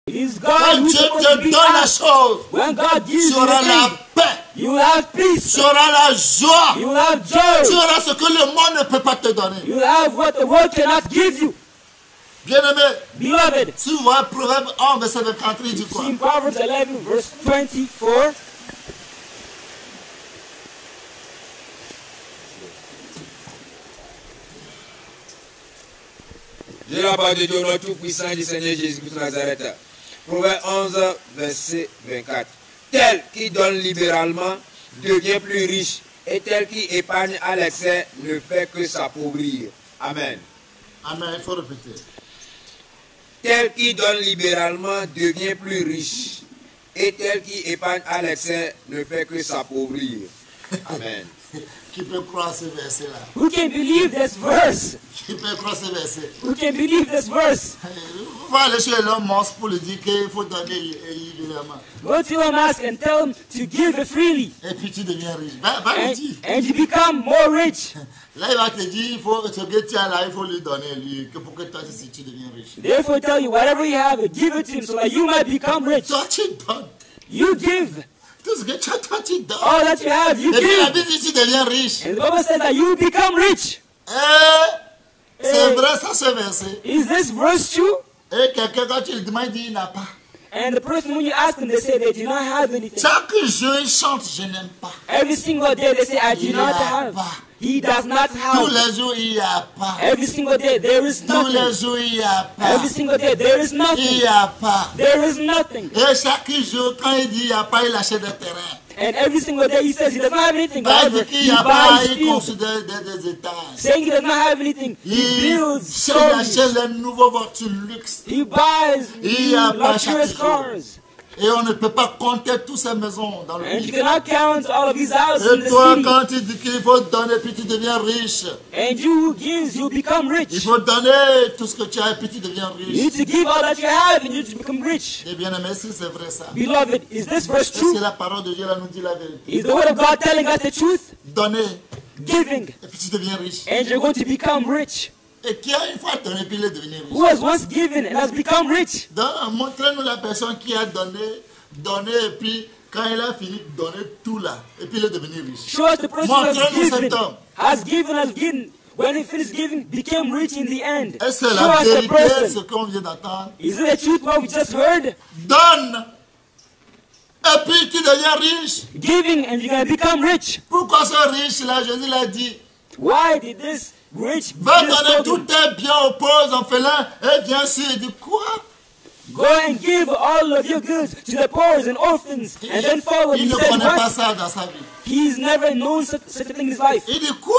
It is God Quand who's Dieu supposed to te be donne la asked. chose, When God gives tu you auras the la thing, paix, you will have peace. tu auras la joie, You will have tu joy. auras ce que le monde ne peut pas te donner. You will have what the world cannot give you. Bien-aimé, Beloved, si vous voyez Proverbe 11, verset 24, il dit quoi? see in Proverbs 11, verse 24. J'ai la parole de Dieu, notre tout-puissant du Seigneur Jésus-Christ de Nazareth. Proverbe 11, verset 24. Tel qui donne libéralement devient plus riche, et tel qui épargne à l'excès ne fait que s'appauvrir. Amen. Amen, il faut répéter. Tel qui donne libéralement devient plus riche, et tel qui épargne à l'excès ne fait que s'appauvrir. Amen. Qui peut croire ce verset-là? Who can believe this verse? Qui peut croire ce verset? Who can believe this verse? On va aller chez l'homme monstre pour lui dire qu'il faut donner librement. Go to a mosque and tell him to give it freely. Et puis tu deviens riche. Va lui dire. And you become more rich. Là, il va te dire, il faut, ce que tu as là, il faut lui donner, lui, que pour que toi, si tu deviens riche. Therefore tell you, whatever you have, give it to him so that you might become rich. Toi, tu donnes. You give. Tout ce que tu as, toi, tu donnes. All that you have, you Et puis la give. Bible dit, tu deviens riche. And the Bible says that you become rich. C'est vrai, ça, ce verset. Is this verse true? Et quelqu'un, quand tu lui demandes, il dit, il n'a pas. And the person, when you ask them, they say they do not have anything. Chaque jour, il chante, je n'aime pas. Every single day, they say, I do Il not n'a have. pas. He does not Tous have. les jours, il n'y a pas. Every single day, there is Tous les nothing. jours, il n'y a pas. Every single day, there is Il nothing. n'y a pas. There is nothing. Et chaque jour, quand il dit il n'y a pas, il achète des terrains. And every single day, he says he does not have anything. Quand il However, dit qu'il n'y he a pas, buys il fields. construit des étages. Saying he does not have anything, he Il builds achète stories. les nouveaux voitures luxe. He buys Il y a new pas luxurious chaque jour. cars. Et on ne peut pas compter toutes ces maisons dans le And pays. you cannot count all of these houses in Et the toi, city. quand tu dis qu'il faut donner, puis tu deviens riche. And you who gives, you become Il rich. faut donner tout ce que tu as, et puis tu deviens You riche. need to give all that you have and you become rich. Et bien aimé, si c'est vrai ça. Beloved, is this verse Est-ce true? que la parole de Dieu là nous dit la vérité? Is the word of God telling us the truth? Donner, Giving, et puis tu deviens riche. and you're going to become rich. Et qui a une fois donné, puis il est devenu Who riche. has once given and has become rich? Donc, montrez-nous la personne qui a donné, et puis quand il a fini de donner tout là, et puis il est devenu riche. Show us the person who Montrez-nous cet homme. has given. When he finished giving, became rich in the end. Est-ce que Show la us the vérité, ce person. qu'on vient d'entendre? Is it the truth what we just heard? Donne, et puis tu deviens riche. Giving and you're going to become rich. Pourquoi ce riche là, Jésus l'a dit? Why did this rich Va just donner told tous him, tes biens aux pauvres, orphelins, et bien sûr, il dit quoi? go and give all of your goods to the poor and orphans and then follow him? Il He ne said connaît pas what? ça dans sa vie. He's never known such a thing in his life. Il dit quoi?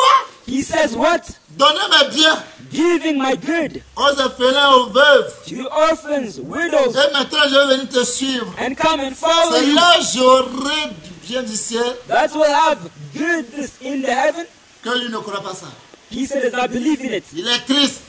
He says what? Donnez mes biens Giving my good aux orphelins, aux veuves. to the orphans, widows, Et maintenant, je vais venir te suivre. and come and follow C'est you. là j'aurai du bien du ciel That's what have goodness in the heaven. que lui ne croit pas ça. He said does not believe in it. Il est triste.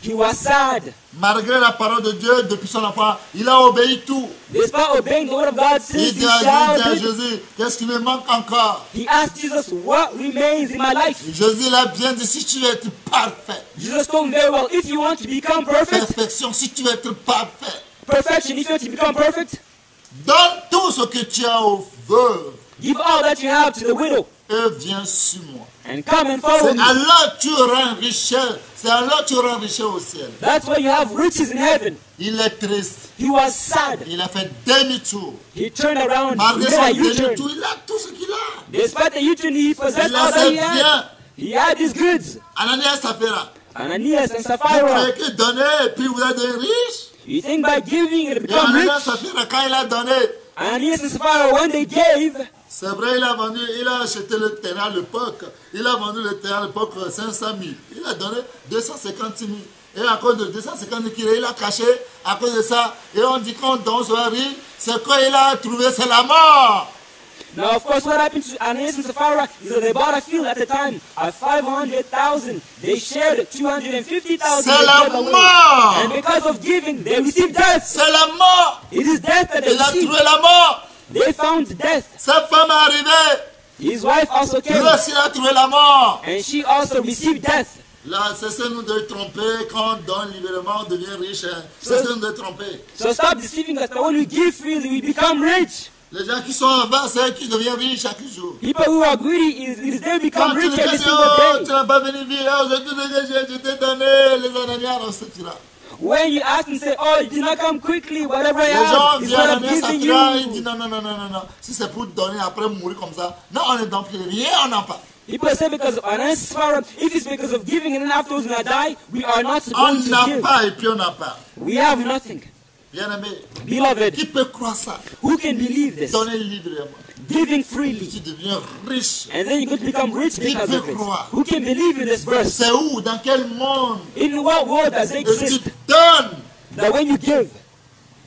He was sad. Malgré la parole de Dieu, depuis son enfant, il a obéi tout. Despite obeying the word of God since Il he dit à shouted, Jésus, qu'est-ce qui me manque encore? he asked Jesus, what remains in my life? Jésus l'a bien dit, si tu veux être parfait, Jesus told him very well, if you want to become perfect, perfection, si tu veux être parfait, perfection, if you want to become perfect, donne tout ce que tu as aux veuves give all that you have to the widow et viens sur moi. and come and follow C'est me. alors que tu auras une richesse, c'est alors que tu auras une richesse au ciel. That's why you have riches in heaven. Il est triste, He was sad. il a fait demi-tour. He turned around, he Malgré made son a U-turn. demi-tour, il a tout ce qu'il a. Despite the U-turn, he possessed Il all a that ses he had. biens. He had his goods. Ananias Saphira. Ananias and Vous Sapphira. croyez que donner et puis vous êtes devenu riche? You think by giving it Et become Ananias rich? Saphira, quand il a donné, Ananias and Sapphira, when they gave, c'est vrai, il a acheté le terrain à l'époque. Il a vendu le terrain à l'époque 500 000. Il a donné 250 000. Et à cause de 250 000 qu'il a, il a caché, à cause de ça, et on dit qu'on donne sur riche, c'est quand il a trouvé, c'est la mort. now of course what happened to Ananias and Sapphira is that they bought a field at the time at 500,000. They shared 250,000. C'est la mort. And because of giving, they received death. C'est la mort. It is death that they Il a received. trouvé la mort. They found death. Sa femme est arrivée. His wife also Lui came, aussi, il a trouvé la mort. and she also received death. Là, cessez-nous de tromper. Quand on donne libéralement, on devient riche. Hein. Cessez-nous de tromper. So stop deceiving us that when we give freely, we become rich. Les gens qui sont en bas, c'est eux qui deviennent riches chaque jour. People who are greedy, it is they become Quand tu rich dis, every oh, single tu day. n'as pas venu vivre, aujourd'hui, je t'ai donné les ananias, etc. When you ask and say, oh, you did not come quickly, whatever I Les gens have, is viennent what à I'm Nia giving Safira, ils disent you. non, non, non, non, non, non. Si c'est pour donner après mourir comme ça, non, on ne donne plus rien, on n'a pas. People say because of unnecessary, if it's because of giving and then afterwards when I die, we are not On supposed n'a to give. pas et puis on n'a pas. We have nothing. Bien aimé, Beloved, qui peut croire ça? who can believe this? Donner librement. Giving freely. Tu deviens riche. And then you're going to become rich because of it. croire? Who can believe in this verse? C'est où? Dans quel monde? In what world does it Et tu exist donnes that when you give,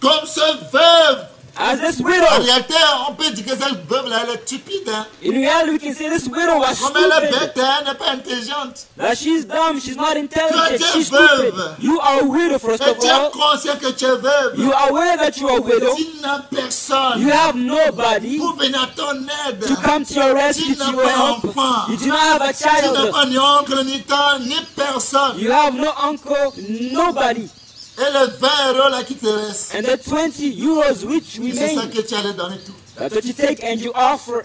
comme ce veuve. as this En widow, réalité, on peut dire que cette veuve-là, elle est stupide. Hein? in reality we can say this widow was Comme elle est stupid, bête, hein, elle n'est pas intelligente. that she's dumb, she's not intelligent, Tu es she's veuve. stupid. You are a widow first Et of tu es all. conscient que tu es veuve. You are aware that you are a widow. Tu n'as personne You have nobody pour venir à ton aide. to come to your rescue, Tu to n'as your pas help. d'enfant. You do not have a Tu n'as child. pas ni oncle, ni tante, ni personne. You have no uncle, nobody. Et les 20 euros là qui te restent, And the 20 euros which c'est ça remain, que tu allais donner tout. that's what you take and you offer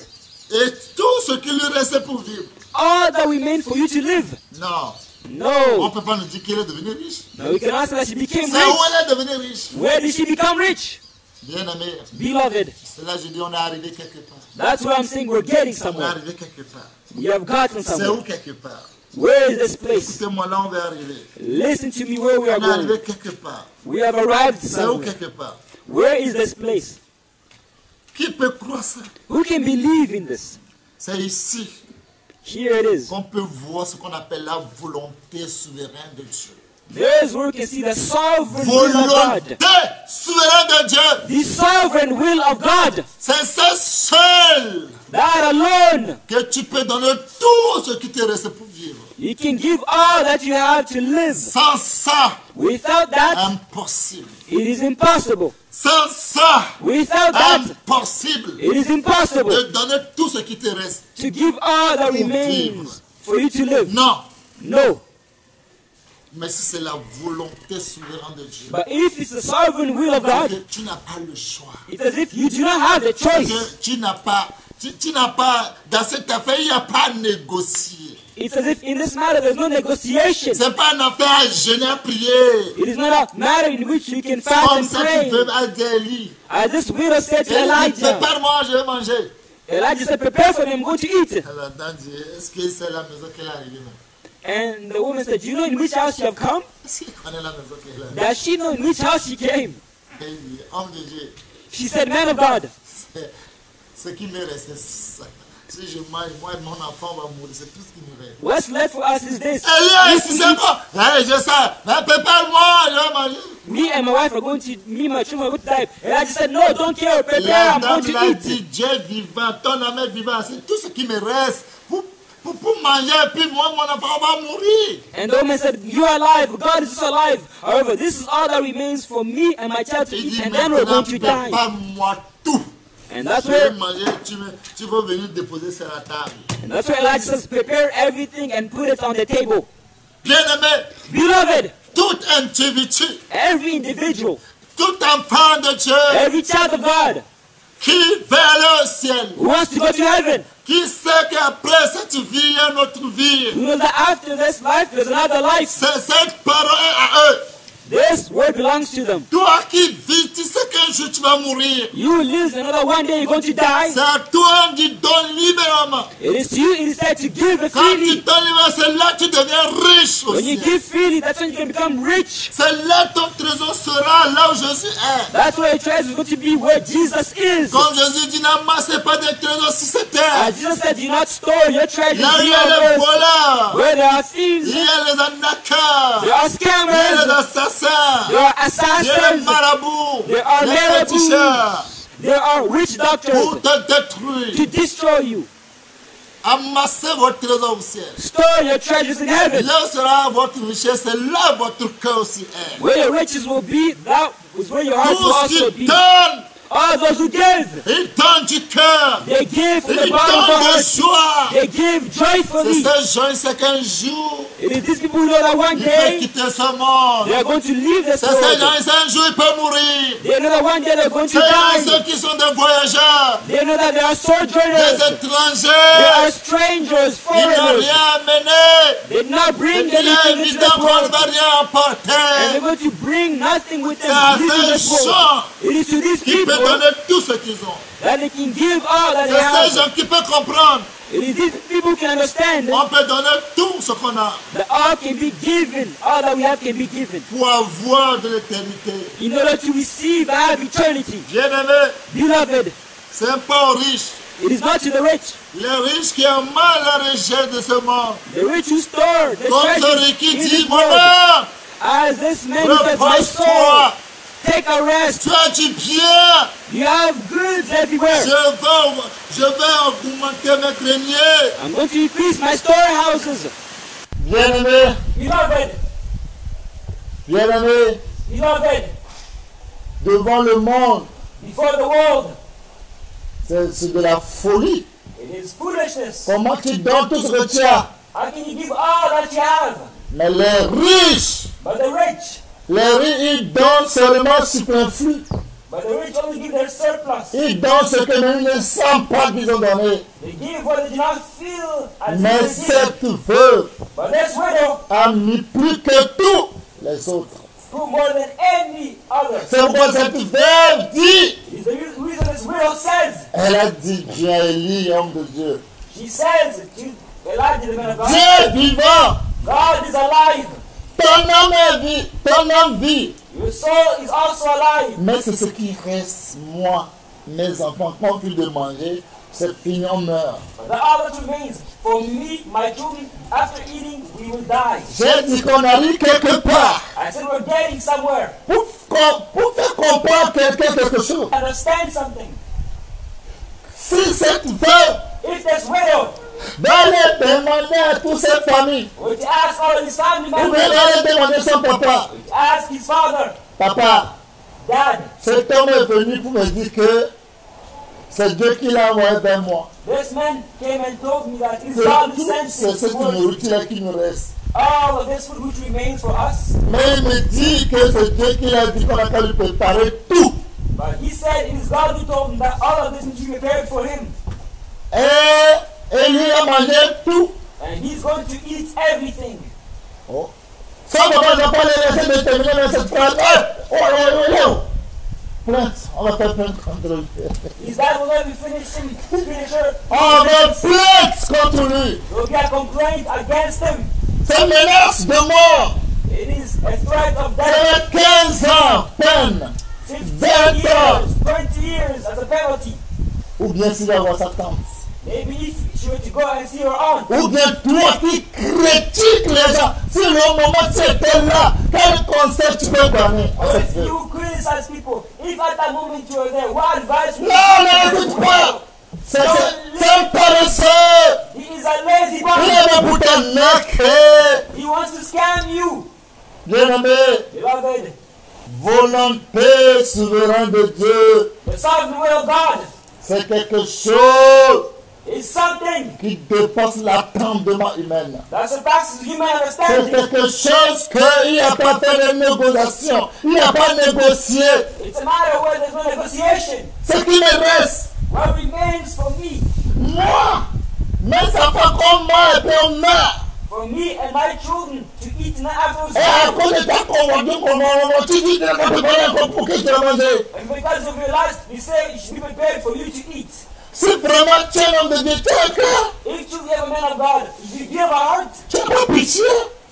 Et tout ce qui lui restait pour vivre. all that remained for you to live. Non, on No. ne peut pas nous dire qu'elle est devenue riche. Now we can answer that she became C'est où rich. elle est devenue riche. Where did she become rich? Bien aimé, Beloved, c'est là que je dis on est arrivé quelque part. that's why I'm saying we're getting On est somewhere. arrivé quelque part. We have gotten C'est somewhere. où quelque part? Where is this place? Écoutez-moi, là on va arriver. Listen to me where we are On est arrivé going. quelque part. We have arrived C'est où somewhere. quelque part? Where is this place? Qui peut croire ça? Who can believe in this? C'est ici Here it is. qu'on peut voir ce qu'on appelle la volonté souveraine de Dieu. There's where we can see the sovereign will of Volonté God. souveraine de Dieu. The sovereign will of God. C'est ça seul That alone. que tu peux donner tout ce qui te reste pour vivre. You can give all that you have to live. Sans ça, Without that, impossible. it is impossible. Sans ça, Without that, impossible it is impossible de donner tout ce qui te reste. to give all that remains for you to live. Non. No. Mais si c'est la volonté souveraine de Dieu, But if it's the sovereign will of que God, tu n'as pas le choix. it's as if you do not have the choice. Que tu n'as pas, dans cette affaire, il n'y a pas à négocier. It's as if in this matter there's no negotiation. Ce n'est pas une affaire à jeûner, à prier. It is not a matter in which you can fast Comme and ça, tu pray. peux à Élie. As this widow said to Et il dit, Elijah, prépare-moi, je vais manger. Elijah said, prepare for me, I'm going to eat. Elle a dit, est-ce que c'est la maison qu'elle est arrivée? And the woman said, do you know in which house you have come? Est-ce qu'il connaît la maison qu'elle est arrivée? Does she know in which house she came? Et il dit, homme de Dieu, She said, man of God, ce qui me reste, c'est ça. Si je mange, moi et mon enfant va mourir, c'est tout ce qui me reste. what's left for us is this. Elias, If we c'est bon. Allez, je sais. Mais prépare-moi, je vais manger. Me and my wife are going to, me and my children are going to die. And I just said, no, don't care, prepare, La I'm going dame to l'a eat. dit, Dieu vivant, ton âme est vivant, c'est tout ce qui me reste pour manger, et puis moi, mon enfant va mourir. And the woman said, you are alive, God is also alive. However, this is all that remains for me and my child to Il eat, dit, and then we're maintenant, going to die. prépare-moi tout. And that's Je vais where, manger, tu vas venir déposer sur la table. and that's where Elijah says, prepare everything and put it on the table. Bien-aimé, Beloved, tout individu, every individual, tout enfant de Dieu every child of God qui vers le ciel, who wants to go to heaven, qui sait qu'après cette vie, il y a une autre vie. who knows that after this life, there's another life. Cette parole est à eux. This word belongs to them. Toi qui vis, tu sais qu'un jour tu vas mourir. You live another one day, you're going to die. C'est à toi qui donne libéralement. It is to you, it is said to give Quand tu freely. donnes libéralement, c'est là que tu deviens riche When you aussi. give freely, that's when you can become rich. C'est là que ton trésor sera, là où Jésus est. That's where your treasure is going to be, where Jesus is. Comme Jésus dit, n'amassez pas des trésors sur cette terre. As Jesus said, do not store your treasures Là où il y here a on les earth, voleurs, where there are il thieves, y a les arnaqueurs, there are il y a les scammers, assassins, there are il y a les assassins, marabouts, there are les marabouts, féticheurs there are witch pour doctors te détruire. to destroy you. Amassez votre trésor au ciel. Store your treasures in heaven. Là où sera votre richesse, c'est là où votre cœur aussi est. Where your riches will be, that is where your heart will Tous qui also be. donnent All those who give, Ils donnent du cœur. they give from the Ils bottom of their donnent de heart. joie. They give C'est joyfully. ces gens, c'est qu'un jour, It is these people who know that one ils peuvent day quitter ce monde. they are going to leave this C'est ces gens, world. c'est un jour, ils peuvent mourir. They know that one day they're going to C'est die. ceux qui sont des voyageurs, They know that they are des sojourners. They étrangers. are strangers, Ils n'ont foreigners. rien amené. They did not bring Il est anything into évident this qu'on ne world. va rien And apporter. they're going to bring nothing with C'est them à into ces this world. gens It is to these qui peuvent people donner tout ce qu'ils ont. that they can give all that C'est they ces have. gens qui peuvent comprendre. It is these people who can understand On peut donner tout ce qu'on a that all can be given. All that we have can be given. pour avoir de l'éternité. In order to receive and have eternity. Bien-aimé, Beloved, c'est pas aux riches. it is not to the rich. Les riches qui ont mal à rejet de ce monde. The rich who store the Comme treasures celui qui in dit, this mon world. âme, As this man who says, my soul, repose-toi. take a rest. Tu as du bien. You have goods everywhere. Je vais augmenter mes greniers. I'm going to increase my storehouses. Bien-aimé, Beloved, bien-aimé, beloved, devant le monde, before the world, c'est de la folie. it is foolishness. Comment tu donnes tout ce que tu as? How can you give all that you have? Mais les riches, But the rich, ils donnent seulement superflu. but the rich only give their surplus. Ils donnent ce que même ne sentent pas qu'ils ont donné. They give what they do not feel as Mais if they give. cette veuve But this widow a mis plus que tous les autres. who more than any other. C'est pourquoi cette veuve dit, Is the reason this widow says. elle a dit, viens Élie, homme de Dieu. She says to Elijah, the man of God, Dieu est vivant, God is alive. ton âme vit. Your soul is also alive. Mais c'est ce qui reste, moi, mes enfants, quand on finit de manger, c'est fini, on meurt. But all that remains for me, my children, after eating, we will die. J'ai dit qu'on arrive quelque part. I said we're getting somewhere. Pour faire comprendre quelqu'un quelque chose. Understand something. Si cette veuve If this widow va aller demander à toutes ses familles, were to ask all of his family ou bien members, va aller demander son papa, to ask his father, papa, Dad, cet homme est venu pour me dire que c'est Dieu qui l'a envoyé vers moi. this man came and told me that it's Que God who tout sent c'est this cette word. nourriture-là qui nous reste. All of this food which remains for us. Mais il me dit que c'est Dieu qui l'a dit qu'on a qu'à lui préparer tout. But he said it is God who told him that all of this is prepared for him. Et lui a mangé tout. And he's going to eat everything. Oh. Ça, papa, je vais pas les laisser de terminer dans cette phrase. Plainte, on va faire plainte contre lui. His dad will let me finish her. On va plainte contre lui. There will be a complaint against him. C'est une menace de mort. It is a threat of C'est death. 15 ans, peine. 15 years, 20 years as a penalty. Ou bien s'il va voir sa tante. Maybe if she were to go and see her aunt. Ou bien toi qui critiques les gens. Si le moment c'était là, quel conseil tu peux donner à Or cette if fille? you criticize people, if at that moment you were there, what advice would Non, you n'écoute give? pas. C'est un paresseux. He is a lazy Il bastard. est là pour te narquer. He wants to scam you. Bien-aimé, Beloved, volonté souveraine de Dieu, the sovereign will of God c'est quelque chose is something qui dépasse l'attendement humain. that surpasses human C'est understanding. quelque chose qu'il n'y a pas fait de négociation. Il n'y a pas négocié. It's a matter where there's no negotiation. Ce qui me reste, What remains for me, moi, mes enfants comme moi, et puis on meurt. for me and my children to eat and afterwards Et à die. cause de ta convention, tu dis que tu n'as pas préparé encore pour que tu aies mangé. And because of your lust, we say it should be prepared for you to eat. Si vraiment tu es un homme de Dieu, tu as un cœur. If you have a man of God, you give a heart. Tu n'as pas pitié.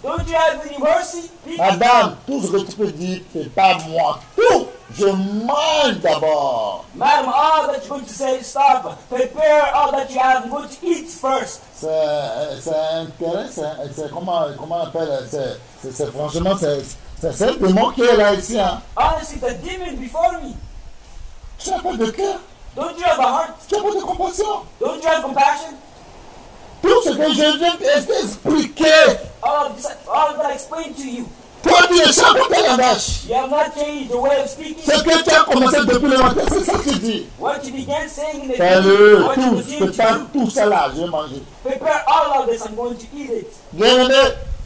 Don't you have any mercy? People? Madame, tout ce que tu peux dire, c'est pas moi. Tout. Je mange d'abord. Madam, all that you're going to say, stop. Prepare all that you have. I'm going to eat first. C'est intérêt, c'est comment on appelle, c'est franchement, c'est le démon qui est là ici. Hein. Honestly, the demon before me. Tu n'as pas de cœur. Don't you have a heart? Tu n'as pas de compassion. Don't you have compassion? Tout ce que je viens t'expliquer, All of that I explained to you. toi tu échappes à tes langages. You have not changed your way of speaking. Ce que tu as commencé depuis le matin, c'est ça que tu dis? What you began saying in the Fais-le beginning, what you tout. continue to Prépare do, tout ça là, je vais manger. prepare all of this, I'm going to eat it. Bien-aimé,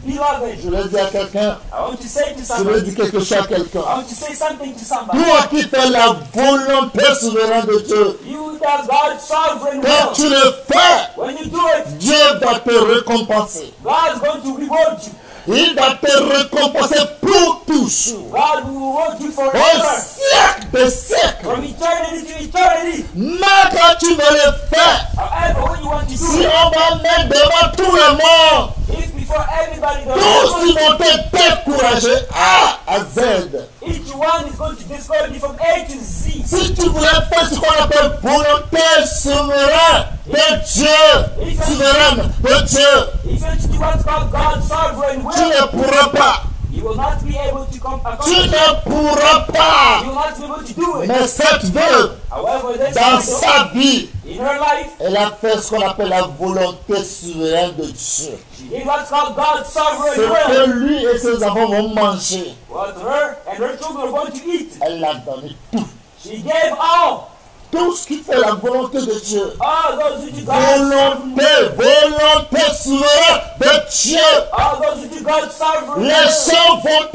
Beloved, je vais dire à quelqu'un, I want to say to je vais somebody, dire quelque chose à quelqu'un. I want to say something to somebody. Toi qui fais la volonté souveraine de Dieu, You that God's sovereign quand will, tu le fais, when you do it, Dieu va te récompenser. God is going to reward you. Il va te récompenser pour toujours. God will reward you Au forever. siècle des siècles. From eternity to eternity. Même quand tu veux le faire, However, when you want to si do it, on va mettre devant tout le monde, if before everybody tous ils does vont te décourager A à Z. each one is going to discourage you from A to Z. Si tu voulais faire ce qu'on appelle volonté souveraine de Dieu, souveraine de Dieu, If you want to do what's called God's sovereign tu will, ne pourras pas. you will not be able to Tu accomplish it. ne pourras You pas. will not be able to do it. Mais cette veuve, However, this dans widow, sa vie, in her life, elle a fait ce qu'on appelle la volonté souveraine de Dieu. she did what's called God's Ce sovereign que will. lui et ses enfants vont manger, What her and her children are going to eat. elle a donné tout. She gave all. Tout ce qui fait la volonté de Dieu. All those who do God's sovereign will. Volonté souveraine de Dieu. All those who do God's sovereign Les will. gens vont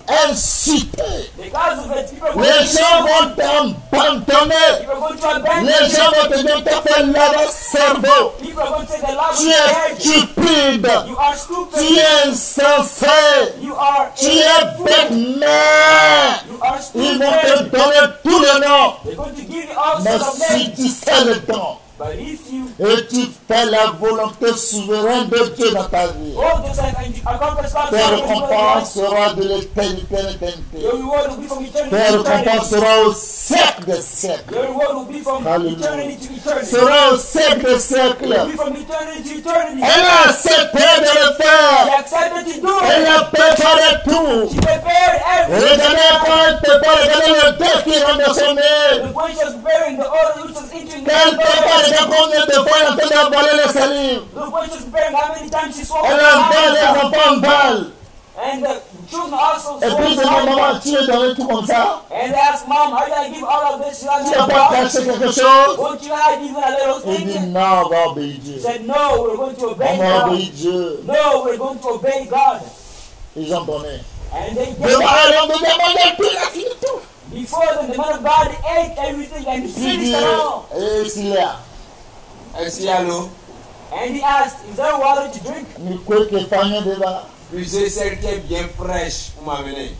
t'inciter. Because of it, people are going Les to gens do it. vont t'abandonner. People are going to abandon Les gens you. vont te dire t'as fait laver cerveau. People are going to say the love of Tu es marriage. stupide. You are Tu stupid. es insensé. You are Tu es bête. Mais You are ils vont te stupid. donner tout le nom. They're going to give you all Mais sorts of si names. tu sais le temps But if you et tu fais la volonté souveraine de Dieu dans ta vie, hold yourself and you accomplish God's tes sovereign will, récompenses seront de l'éternité à l'éternité. your reward will be from eternity Tes to récompenses eternity. seront au siècle des siècles. Your reward will be from Hallelujah. eternity to eternity. Sera au siècle des It will siècles. be from eternity to eternity. Elle a accepté de le She faire. accepted to do Elle it. a préparé tout. She prepared Regardez everything. quand elle prépare, regardez le dé qui rentre dans son nez. The when she was preparing the oil, which was entering the Quand elle prépare, oil. regarde combien de fois elle est en train d'avaler les salives. Look when she was preparing, how many times she swallowed Elle the avale, les oil. enfants valent. And the children also Et puis, swallowed de the maman, oil. tu lui donnes tout comme ça. And they asked, Mom, how did I give all of this? She Tu said, n'as pas caché quelque chose. won't you hide even a little Il dit thing? non, on va obéir Dieu. She said, no, we're going to On obey va God. obéir Dieu. No, we're going to obey God. Ils ont donné. And they gave Devant up. elle, on devait manger tout, il a fini tout. Before them, the man of God ate everything and Il finished dit, it all. et s'il y a, Est-ce qu'il y a l'eau? And he asked, is there water to drink? il croit que Fagnon débat. Puisez celle qui est bien fraîche pour m'amener.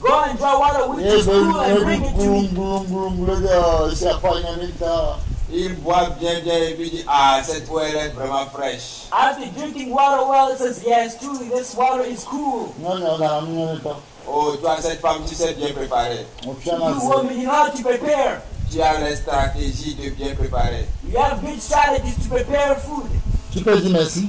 Go and draw water which Et is cool and bring it to me. le gars, c'est à Fagnon débat. Il boit bien et puis il dit, ah, cette eau elle est vraiment fraîche. After drinking water well, it says, yes, truly, this water is cool. Non, non, on a mis en temps. Oh, toi, cette femme, tu sais bien préparer. On fait You un woman, you know how to prepare. Tu as la stratégie de bien préparer. You have good strategies to prepare food. Tu peux dire merci.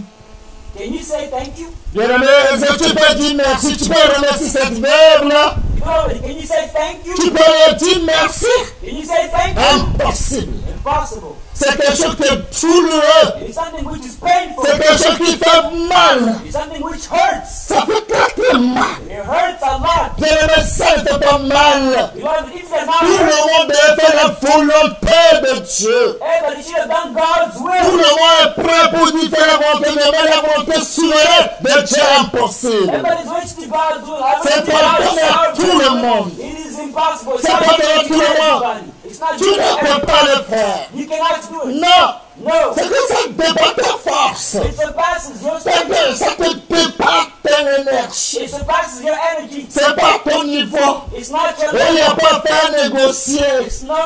Can you say thank you? Bien-aimé, est-ce que tu peux dire merci? Tu peux remercier cette veuve-là? Nobody. Can you say thank you? Tu peux lui dire merci? Can you say thank you? Impossible. Impossible. C'est quelque chose qui est douloureux. It's something which is painful. C'est quelque chose qui fait mal. It's something which hurts. Ça fait très très mal. It hurts a lot. Bien-aimé, ça ne fait pas mal. You know, if it does not Tout le hurt, monde devait faire la volonté de Dieu. everybody should have done God's Tout will. le monde est prêt pour dire faire la volonté, mais la volonté souveraine de Dieu est impossible. Everybody's reached to God's will. C'est Everybody pas God's donné à tout le sovereign. monde. It is impossible. It's C'est not pas donné à given tout to le monde. everybody. It's not Tu given to ne peux everybody. pas le faire. You cannot do it. Non. No. C'est que ça dépasse ta force. It surpasses your Ça strength. te dépasse ton énergie. It surpasses your energy. C'est pas ton niveau. It's not your Il n'y a level. pas à faire négocier.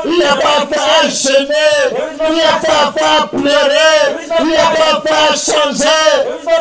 Il n'y a pas à faire enchaîner. Il n'y a pas à faire pleurer. Il n'y a pas à faire changer.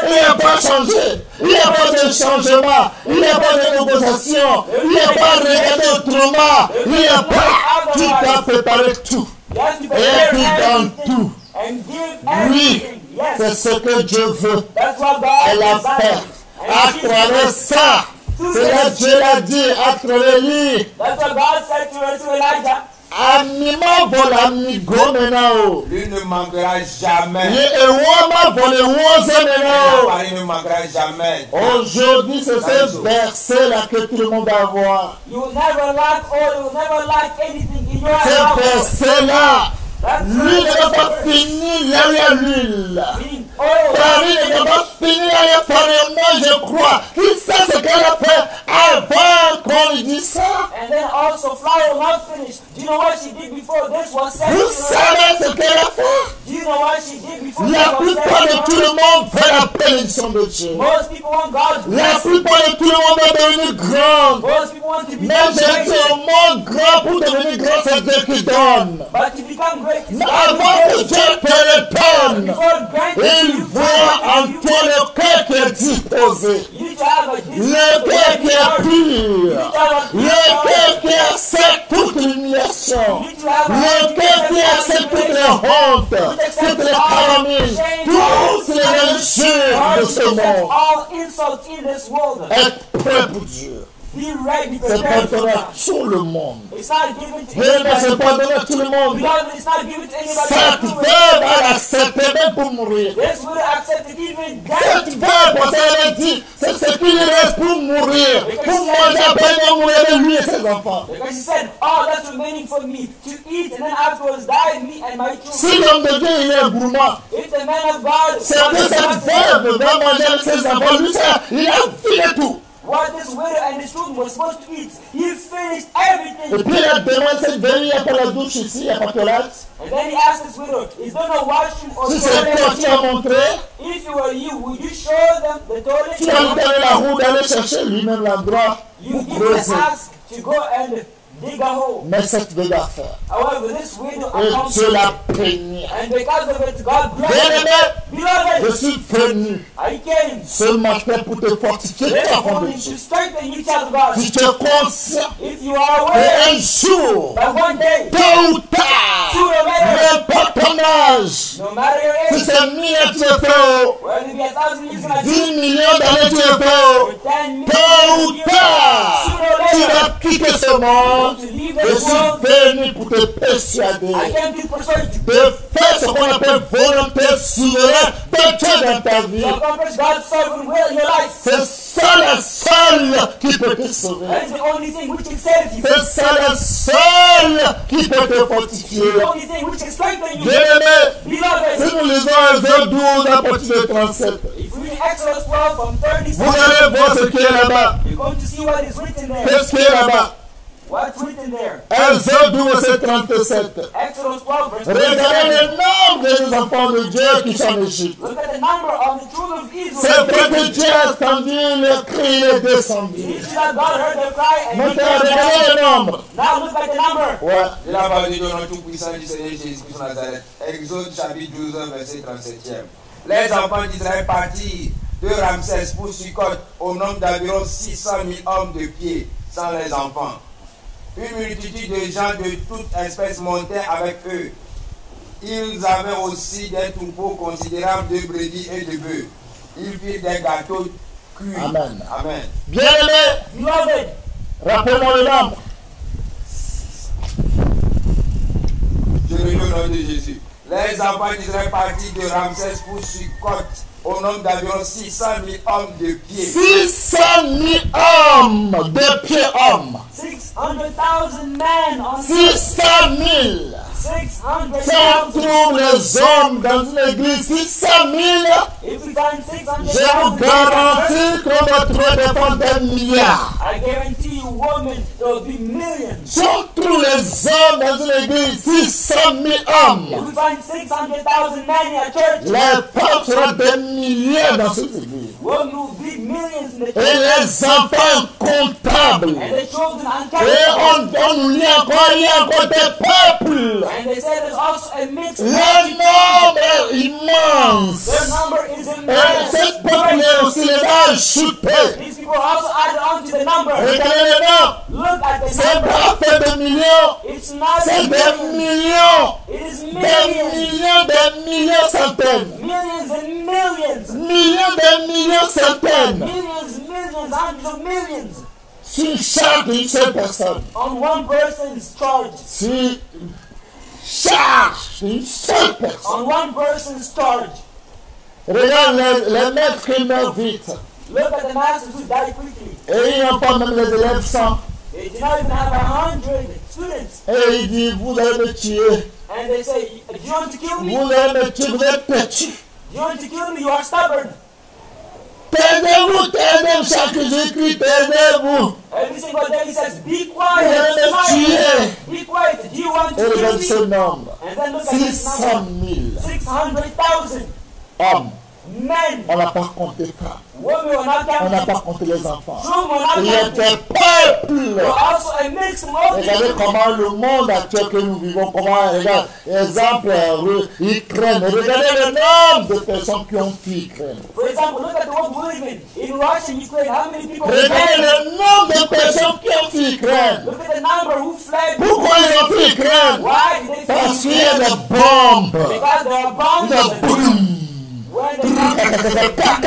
Il n'y a pas à changer. Il n'y a pas de changement. Il n'y a pas de négociation. Il n'y a pas à regarder autrement. Il n'y a pas. Tu dois préparer tout. You have to Et prepare puis dans everything tout. and give Oui, everything. c'est Yes, ce que Dieu veut. that's what Elle a God fait. desires. À And travers ça, c'est là Dieu l'a dit à travers lui. that's what God said to Elijah. À amima vola migo menao. Lui ne manquera jamais. Ye ewama vole woze menao. Paris ne manquera jamais. Aujourd'hui, c'est ce verset-là que tout le monde va voir. You will never lack oil, you will never lack anything in your Ce house. verset-là, That's lui ne va pas the finir là où il y a l'huile. meaning oil. Paris ne va pas finir là où il y a Paris. Moi, je crois qu'il sait ce qu'elle a fait avant qu'on lui dise ça. And then also flour will not finish. Do you know what she did before this was said? Vous savez ce qu'elle a fait. Do you know what she did before La this was plupart de said? tout le monde veut la bénédiction de Dieu. Most people want God's La blessing. plupart de tout le monde veut devenir grand. Most people want to be Mais j'ai dit great. au monde grand, pour devenir grand, c'est Dieu qui donne. But to become great is Mais God avant que Dieu te le donne, before granting il you voit en you toi le cœur qui est disposé, you need to have a le cœur qui est pur, le cœur qui accepte toute l'humiliation, le cœur qui accepte toutes les hontes, toutes les calomnies, toutes les injures de ce monde. all insults in this world. Être prêt pour Dieu. Be ready, C'est pas prepared for donné à God. tout le monde. It's not given to Mais c'est anybody. pas donné à tout le monde. Because it's not given to anybody. Cette veuve a accepté même pour mourir. This would accept it even death. Cette veuve, parce qu'elle a dit, c'est ce qu'il reste pour mourir. Pour manger après moi, mourir avec lui et ses enfants. Because she said, oh, that's remaining for me to eat and then afterwards die, me and my Si children. l'homme de Dieu il est gourmand, If the man of God c'est que cette veuve va manger avec ses enfants. Lui, ça, il a fini tout. what this widow and his children were supposed to eat, he finished Et everything. puis il a demandé cette veuve, il n'y a pas la douche ici, il n'y a pas de toilette. And then he asked this widow, is there no washroom or Si c'est toi qui toilet? as montré, If it were you, would you show them the tu vas lui toilet? donner la roue d'aller chercher lui-même l'endroit You pour even creuser. ask to go and dig a hole. Mais cette veuve a fait. However, this widow Et accomplished Dieu it. l'a béni. And because of it, God blessed Bien-aimé, it. je Beloved, suis venu I came ce matin pour te fortifier this ta morning fondation. to strengthen you, child of God. Si tu es conscient If you are que aware un jour, that one day, tôt ou tard, sooner or later, n'importe ton âge, no matter your si age, c'est 1000 ans tu es fait, whether it be 1,000 years in a 10 millions d'années tu es or fait, 10 million tôt ou years, tard, sooner or tu later, vas quitter ce monde. to leave Je this suis world, venu pour te persuader I came to persuade you de faire ce qu'on appelle volonté souveraine de Dieu dans ta vie. to accomplish God's sovereign will in your life. C'est ça la seule qui peut te sauver. That is the only thing which can save you. C'est ça la seule qui peut te fortifier. The only thing which can strengthen you. Bien-aimé, Beloved, si nous lisons Exode 12 à partir de 37, if we read Exodus 12 from vous 37, allez voir ce qui est là-bas. you're going to see what is written there. Qu'est-ce qui est là-bas? What's written there? Exode 12, verset 37. Exodus 12 verse Regardez 37. le nombre des enfants de Dieu qui sont en Égypte. Look at the number of the children of C'est Israel. vrai que Dieu a entendu le cri, il est descendu. You see that God heard their cry and he Maintenant, came down. regardez le nombre. Now look at the number. Ouais. De la parole de Dieu, notre tout-puissant du Seigneur Jésus-Christ de Nazareth. Exode chapitre 12, verset 37e. Les enfants d'Israël partirent de Ramsès pour Sukkot au nombre d'environ 600 000 hommes de pied, sans les enfants. Une multitude de gens de toute espèce montaient avec eux. Ils avaient aussi des troupeaux considérables de brebis et de bœufs. Ils firent des gâteaux cuits. Amen. Amen. Bien-aimé, Beloved, rappelez-moi le nombre. Je le lis au nom de Jésus. Les enfants d'Israël partirent de Ramsès pour Sukkot au nombre d'environ 600 000 hommes de pied. 600 000 hommes, de pieds hommes. 600,000 men on 600 000. Si on 600,000. trouve les hommes dans une église, 600 000, If we find je 600,000, vous garantis qu'on va trouver des femmes des milliards. I guarantee you, women, there will be millions. Si on trouve les hommes dans une église, 600 000 hommes, If we find 600,000 men in a church, les femmes seront des milliers dans cette église. women will be millions in the Et church. les enfants comptables. And the children Et uncountable. on nous lit encore, il y a encore des peuples. And they say there's also a mixed Le multitude. nombre est immense. Their number is Et immense. cette peuple est aussi les a ajouté. These people are also added on to the number. Regardez le nombre. Look at the C'est number. pas fait de millions. It's not C'est des millions. millions. It is Des millions. millions, des millions, centaines. Millions and millions. Millions, des millions, centaines. Millions, millions, hundreds of millions. sur une charge d'une seule personne. On one person's charge. Sur une charge d'une seule personne. On one person's charge. Regarde les maîtres qui meurent vite. Look at the masters who die quickly. Et ils n'ont pas même les élèves sans. They do not even have 100 students. Et il dit, vous allez me tuer. And they say, do you want to kill me? Vous allez me tuer, vous êtes têtu. Do you want to kill me? You are stubborn. Taisez-vous, taisez-vous, chaque Jésus-Christ, taisez-vous. Every single day he says, be Vous allez quiet. me tuer. Be quiet. Do you want Et to regarde kill ce me? nombre. And then look at this 600 number. 000 600,000 hommes. men. On n'a pas compté femmes. Women were not On n'a counted. pas compté les enfants. Children were not Il y a counted. des peuples. There were also a mixed Regardez multitude. comment le monde actuel que nous vivons, comment, regarde, exemple, Ukraine. Regardez le nombre de personnes qui ont fui Ukraine. For example, look at the world we live in. In Russia and Ukraine, how many people were Regardez dead? le nombre de personnes qui ont fui Ukraine. Look at the number who fled. Pourquoi ils ont fui Ukraine? Why did they Parce flee? qu'il y a des bombes. Because there are bombs. Des boum. When they come,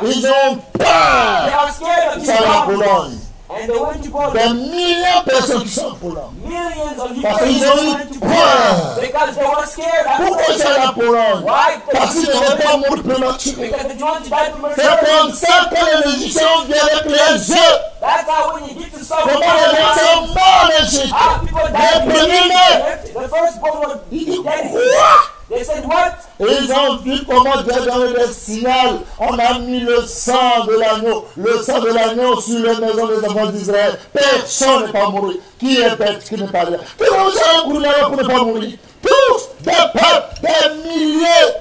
Ils ont they peur. are scared of Ils these sont en bombs. Pologne. And they went to Poland. Des millions de personnes qui sont en Pologne. Millions of Parce qu'ils ont eu Ukrainians went to peur. Poland because they were scared. Pourquoi ils sont en Pologne? Why? Parce qu'ils ne veulent pas mourir prématuré. Because they want to die C'est prematurely. comme ça que les Égyptiens viennent avec les yeux. That's how when you get to solve Comment les gens sont morts en Égypte? how people Les die. premiers-nés. The firstborn were Ils disent dead. quoi? They said what? Et ils ont vu comment Dieu a donné des signaux. On a mis le sang de l'agneau sur les maisons des enfants d'Israël. Personne n'est pas mort. Qui est bête, qui n'est pas là? Tous ont couru là pour ne pas mourir. Tous, des peuples, des milliers.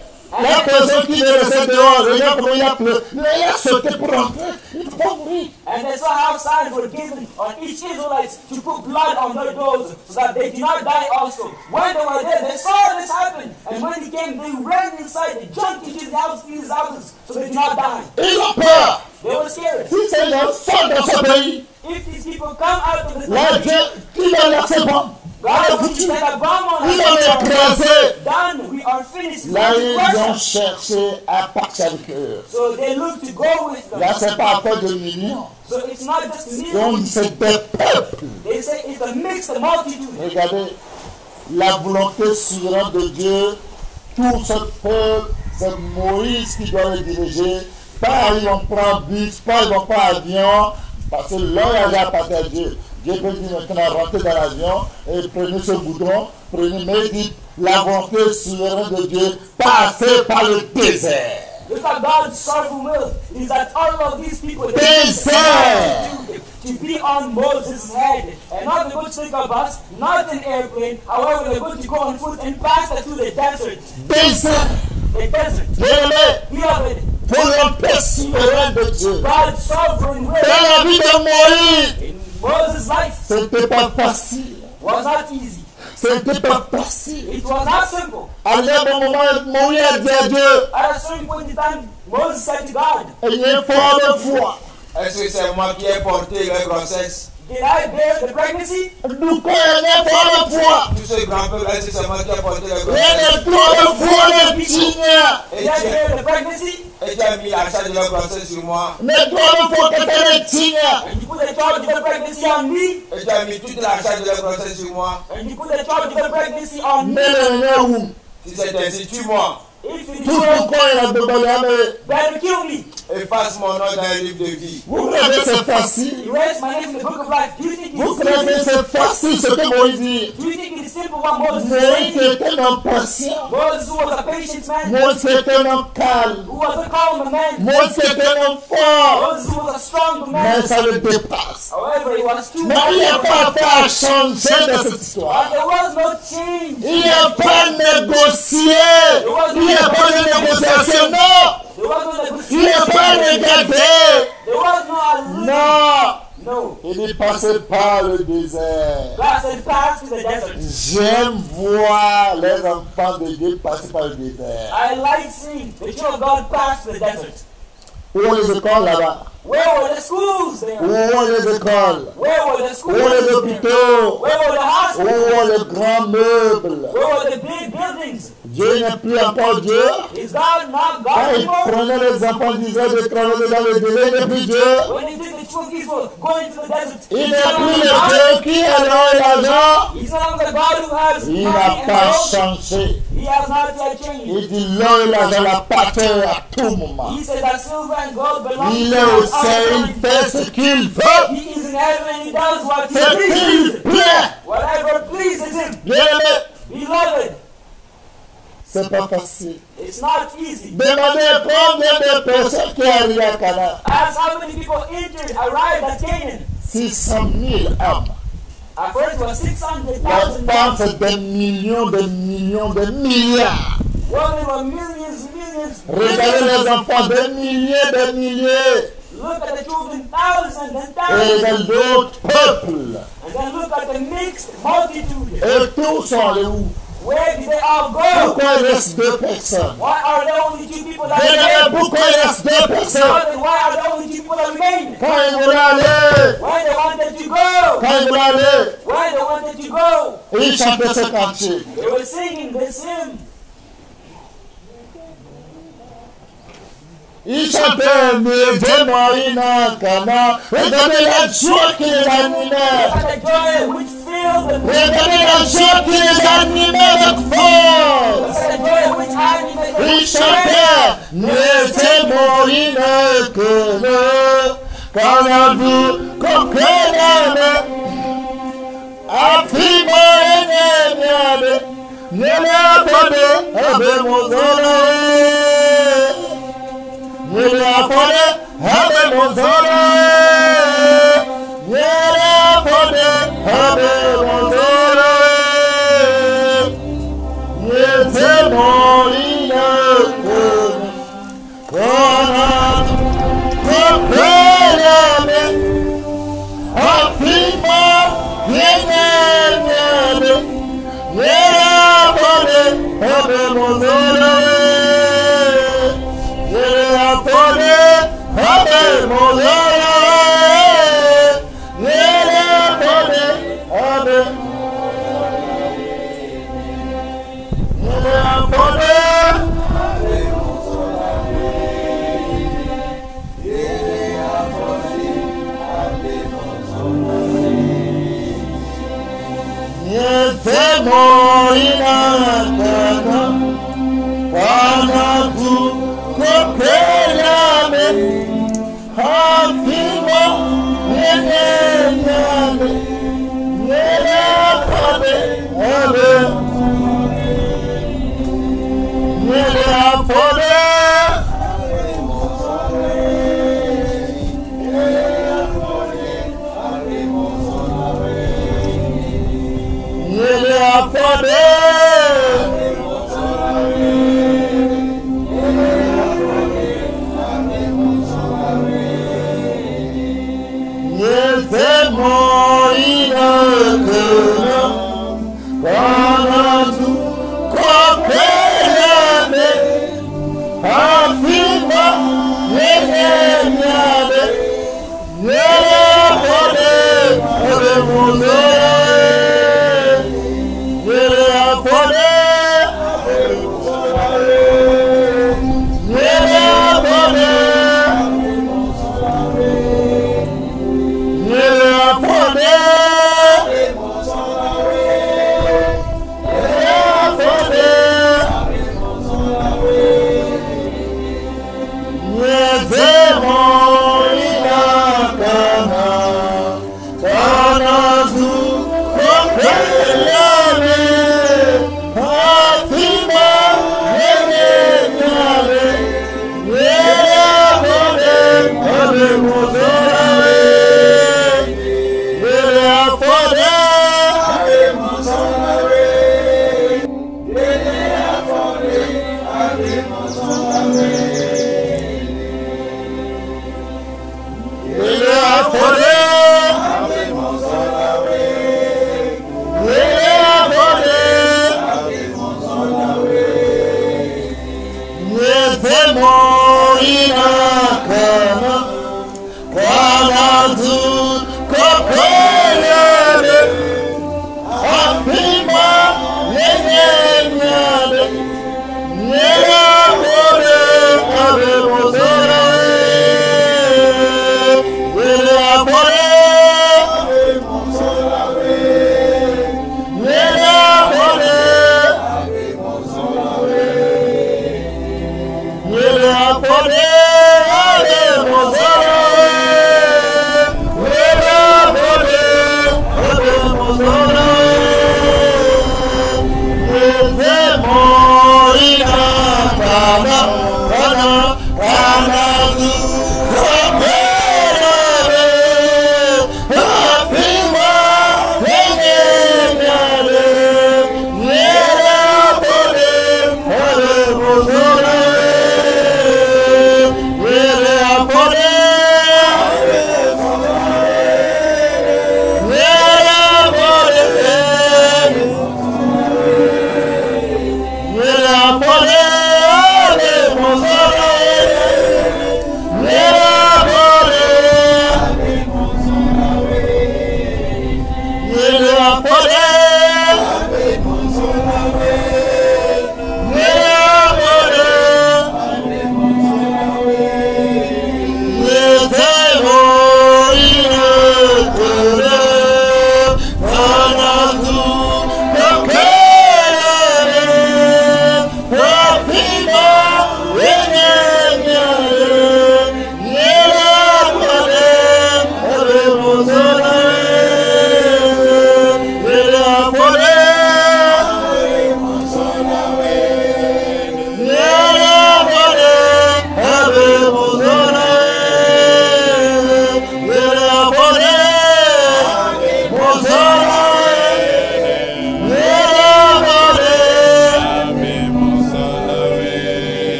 La personne qui est restée dehors, regarde comment il a pleuré. Il a sauté pour rentrer. Il ne peut pas mourir. And they saw how signs were given on each Israelite to put blood on their doors so that they do not die also. When they were there, they saw this happen. And when he came, they ran inside, they jumped into these houses so they do not die. Ils ont peur. They were scared. Si ces gens sont dans ce pays, If these people come out of the là, country, Dieu, il a laissé bon. God will send a bomb on Ils ont us. écrasé. Done. We are finished. Là, We ils are ont crushed. cherché à partir avec eux. So they look to go with them. Là, c'est pas affaire de millions. So it's not just Donc, millions. c'est des peuples. They say it's a mixed multitude. Regardez, la volonté souveraine de Dieu, tout ce peuple, c'est Moïse qui doit les diriger. Pas ils vont prendre bus, pas ils vont prendre avion, parce que là, il y a partir à Dieu. Dieu peut dire maintenant, rentrez dans l'avion et prenez ce boudron, prenez, mais il dit, la volonté souveraine de Dieu, passez par le désert. Look at God's sovereign will is that all of these people they Désert. to be on Moses' head and not to go to take a bus, not an airplane. However, they're going to go on foot and pass through the desert. Désert. The desert. Bien-aimé, Beloved, pour le paix souverain de Dieu. God's sovereign will Dans la vie de Moïse, in Moses' life c'était pas facile. was not easy. C'était pas facile. It was not simple. À un moment, Moïse a dit à Dieu, At a certain point in time, Moses said to God, ayez fort de foi. Est-ce que c'est moi qui ai porté la grossesse? did I bear the pregnancy? Nous connaissons fort de foi. Tout ce grand peuple, est-ce que c'est moi qui ai porté la Il y grossesse? a des fort de foi de Tigna. Et Did I tu, bear the pregnancy? et tu as mis la charge de la grossesse sur moi. Mais toi, de foi que tu es Tigna. And you put the charge of the pregnancy on me? Et tu as mis toute la charge de la grossesse sur moi. And you put the charge of the pregnancy on me? Mais le où? Si c'est ainsi, tue-moi. If it is Tout so, le corps est de better kill me. Efface mon nom dans un livre de vie. Vous croyez que c'est facile? Erase my name in the book of life. Do you think Vous it's croyez que easy? c'est facile ce que Moïse dit? Do you think it is simple what Moses is Moïse saying? était un homme patient. Moses who was a patient man, Moïse était un homme calme. who was a calm man, Moïse était un homme fort. Moses who was a strong man. Mais ça le dépasse. However, it was too Mais il n'y a much. pas à changer dans cette histoire. And there was no change. Il n'y a pas à négocier. Il n'y a pas de négociation. Non. There was no Il n'y a negotiation. pas à regarder. There was no look. Non. No. Il est passé par le désert. God said, pass to the desert. J'aime voir les enfants de Dieu passer par le désert. I like seeing the children of God pass to the desert. Où sont les écoles là-bas? Where were the schools there? Où sont les écoles? Where were the Où schools? sont les hôpitaux? Where were the Où hospitals? sont les grands meubles? Where were the big buildings? Dieu n'est plus encore Dieu. Is God not Quand God il anymore? prenait les enfants d'Israël de traverser dans le désert, il n'est plus Dieu. When he took the of Israel going to the desert. Il n'est plus le Dieu qui a l'or et l'argent. He's no longer the God who has Il money n'a and pas gold. changé. He has not yet changed. Il dit l'or et l'argent l'appartiennent à tout moment. He says that silver and gold belong Il to est au us. ciel, il fait ce qu'il veut. He is in heaven and he does what he Ce qu'il pleases. plaît. Whatever pleases him. Bien-aimé, Beloved, c'est pas facile. it's not easy. Demandez combien de personnes qui arrivent à Canaan. Ask how many people arrived at Canaan. 600 000 âmes. At first it was La 600,000 femme, men. c'est des millions, des millions, des milliards. Women were millions. Regardez les enfants, des milliers, des milliers. Look at the children, thousands and Et thousands. d'autres peuples. And then look at the mixed multitude. Et tous sont allés où? Where did they all go? Pourquoi il reste 2 personnes? Why are there only 2 people that Bien-aimé, remain? pourquoi il reste 2 personnes? Then why are there only 2 people that remain? Quand ils voulaient aller, Why they wanted to go? quand ils voulaient aller, Why they wanted to go? ils chantaient ce cantique. They were singing this hymn. Ils chantaient Mieux-moi Inakana. Regardez la joie qui les animait. Look at the joy which filled them. Look Regardez la joie qui les animait avec force. at the joy which animated them. Ils chantaient Mieux-moi Inakana. Kanadu Kokelame. Afimo Enyamiade. Nyelapade Abe Mozole. Nyelapade Abe Mozole. Nyelapade Abe Mozole. Nyetemo Inakana. Kanadu Kokelame. Afimo Enyamiade. Nyelapade Abe Mozole. Nyelapade Abe Mozole. Nyelapade Abe. Nyelapade. Nyetemo Inakana. Kanadu Kokelame. Afimo Enyamiade. Nyelapade Abe. Nyelapade. Nyelapade. Nyetemo Inakana. Kanadu Kokelame. Afimo Enyamiade. Nyelapade Abe Mozole.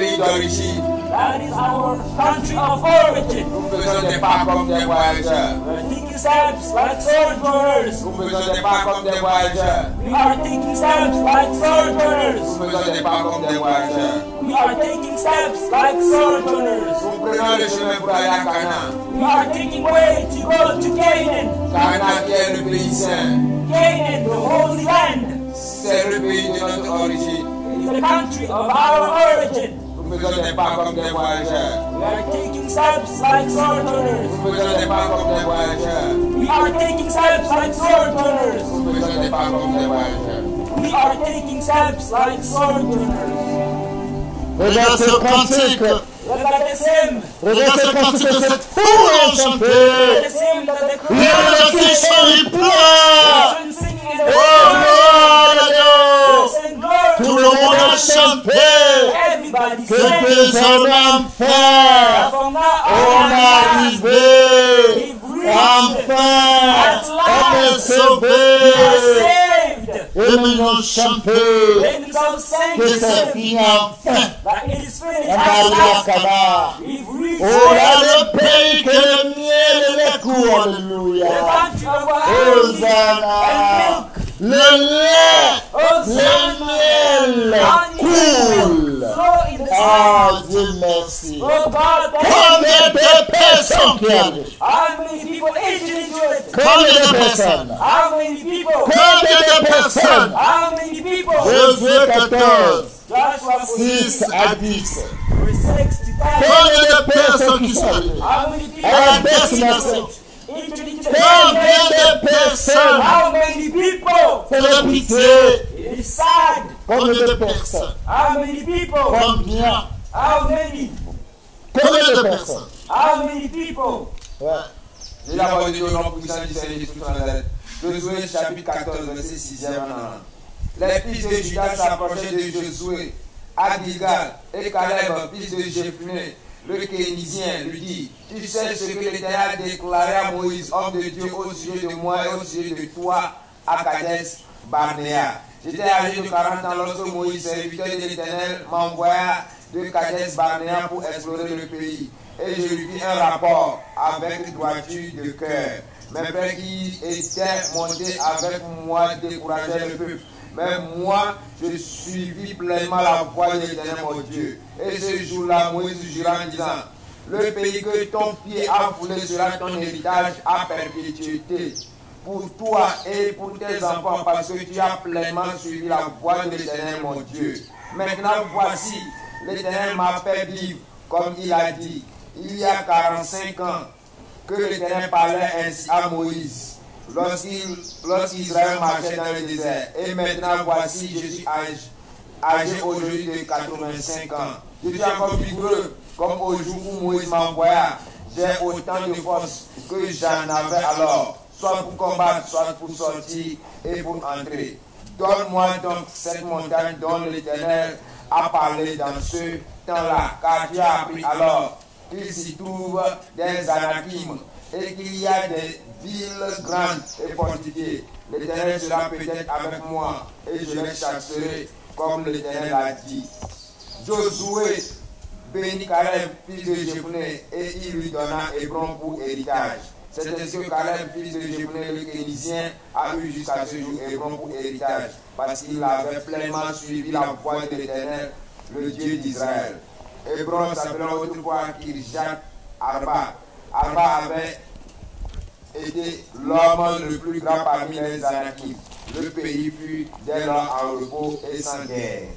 That is our country of origin. Nous faisons des pas comme des voyageurs. We are taking steps like sojourners. Nous faisons des pas comme des voyageurs. We are taking steps like sojourners. Nous faisons des pas comme des voyageurs. We are taking steps like sojourners. Nous prenons le chemin pour aller à Canaan. We are taking way to go to Canaan. Canaan qui est le pays saint. Canaan, the holy land. C'est le pays de notre origine. It is the country of our origin. Nous faisons des pas comme des voyageurs. We are taking steps like sojourners. Nous faisons des pas comme des voyageurs. We are taking steps like sojourners. Nous faisons des pas comme des voyageurs. We are taking steps like sojourners. Regarde ce cantique. Regarde les hymnes. Regarde ce cantique de cette foule enchantée. Les hymnes that the Il y a des gens qui chantent, ils pleurent. Children singing in the Oh, gloire à Dieu. saying glory. Tout le monde a chanté. Everybody Que sang. désormais enfin, From now on on, est arrivé. Enfin, on est sauvé. saved. Et maintenant chanter They themselves sang que the c'est hymn. fini enfin. That it is finished On at arrive à last. Canaan. We've reached Oh là, le pays que le miel et les cours, alléluia. the country of our honey Hosanna. and milk. Le lait, Hosanna. le miel Honey and coule. milk flow in the Ah, sun. Dieu merci. Oh God, thank Combien de personnes qui arrivent? How many people entered into it? Combien de personnes? How many people? Combien de personnes? How many people? Josué 14, Joshua 6 à 10. 6 to 10. Combien de personnes qui sont arrivées? How many people À la destination. entered into the Combien de personnes? How many people? C'est la pitié. It is sad. Combien de personnes? How many people? Combien? How many? Combien de personnes? How many people? Ouais. J'ai la parole de Dieu au nom puissant du Seigneur Jésus de Nazareth. Josué chapitre 14, verset 6 en avant. Les fils de Judas s'approchaient de Josué à Gilgal, et Caleb, fils de Jephné, le Kénizien, lui dit: Tu sais ce que l'Éternel a déclaré à Moïse, homme de Dieu, au sujet de moi et au sujet de toi, à Kadès Barnéa. J'étais âgé de 40 ans lorsque Moïse, serviteur de l'Éternel, m'envoya de Kadès Barnéa pour explorer le pays. Et je lui fis un rapport avec droiture de cœur. Mes frères qui étaient montés avec moi décourageaient le peuple. Mais moi, je suivis pleinement la voie de l'Éternel mon Dieu. Et ce jour-là, Moïse jura en disant: le pays que ton pied a foulé sera ton héritage à perpétuité pour toi et pour tes enfants, parce que tu as pleinement suivi la voie de l'Éternel mon Dieu. Maintenant, voici, l'Éternel m'a fait vivre, comme il a dit, il y a 45 ans, que l'Éternel parlait ainsi à Moïse, lorsqu'Israël marchait dans le désert. Et maintenant, voici, je suis âgé aujourd'hui de 85 ans. Je suis encore vigoureux, comme au jour où Moïse m'envoya. J'ai autant de force que j'en avais alors, soit pour combattre, soit pour sortir et pour entrer. Donne-moi donc cette montagne dont l'Éternel a parlé dans ce temps-là, car tu as appris alors qu'il s'y trouve des Anakim et qu'il y a des villes grandes et fortifiées. L'Éternel sera peut-être avec moi et je les chasserai comme l'Éternel a dit. Josué bénit Caleb, fils de Jephné, et il lui donna Hébron pour héritage. C'est ainsi que Caleb, fils de Jephné, le Kénizien, a eu jusqu'à ce jour Hébron pour héritage, parce qu'il avait pleinement suivi la voie de l'Éternel, le Dieu d'Israël. Hébron s'appelait autrefois Kirjat Arba. Arba avait était l'homme le plus grand parmi les Anakim. Le pays fut dès lors en repos et sans guerre.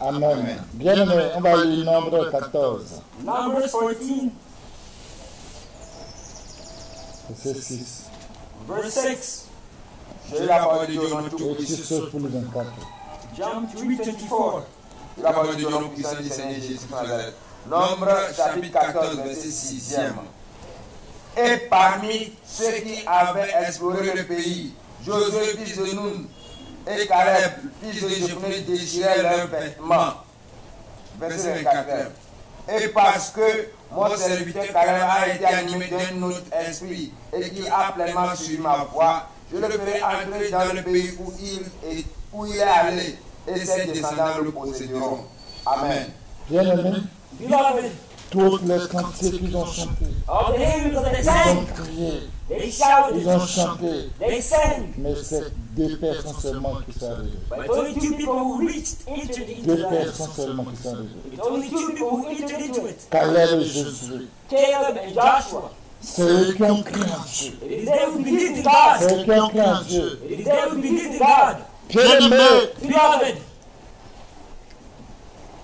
Amen. Bien-aimé, on va lire Nombre 14. Numbers 14, Verset 6. verse 6. J'ai la parole de Dieu au nom Et tout-puissant. sur ce pour le 24. John 3:24. La parole de Dieu au nom puissant du Seigneur Jésus de Nazareth. Nombre chapitre 14, verset 6e. Et parmi ceux qui avaient exploré le pays, Josué, fils de Nun, et Caleb, fils de Jephné, déchiraient leurs vêtements. Verset 24. Et parce que mon serviteur Caleb a été animé d'un autre esprit et qui a pleinement suivi ma voix, je le ferai entrer dans le pays où il est allé, et ses descendants le posséderont. Amen. Bien-aimé, Beloved, toutes les cantiques qu'ils ont chanté, all the hymns that they ils ont sang, crié, they ils shouted, ont chanté, they sang. mais c'est deux personnes seulement qui sont arrivées. But only two people who entered into Deux that. personnes seulement qui sont arrivées. It's only two people who entered into it. Caleb et Josué. Caleb and Joshua. C'est eux qui ont crié en Dieu. It is they who believed in God. C'est eux qui ont crié en Dieu. It is they who believed in God. Bien-aimé, Beloved,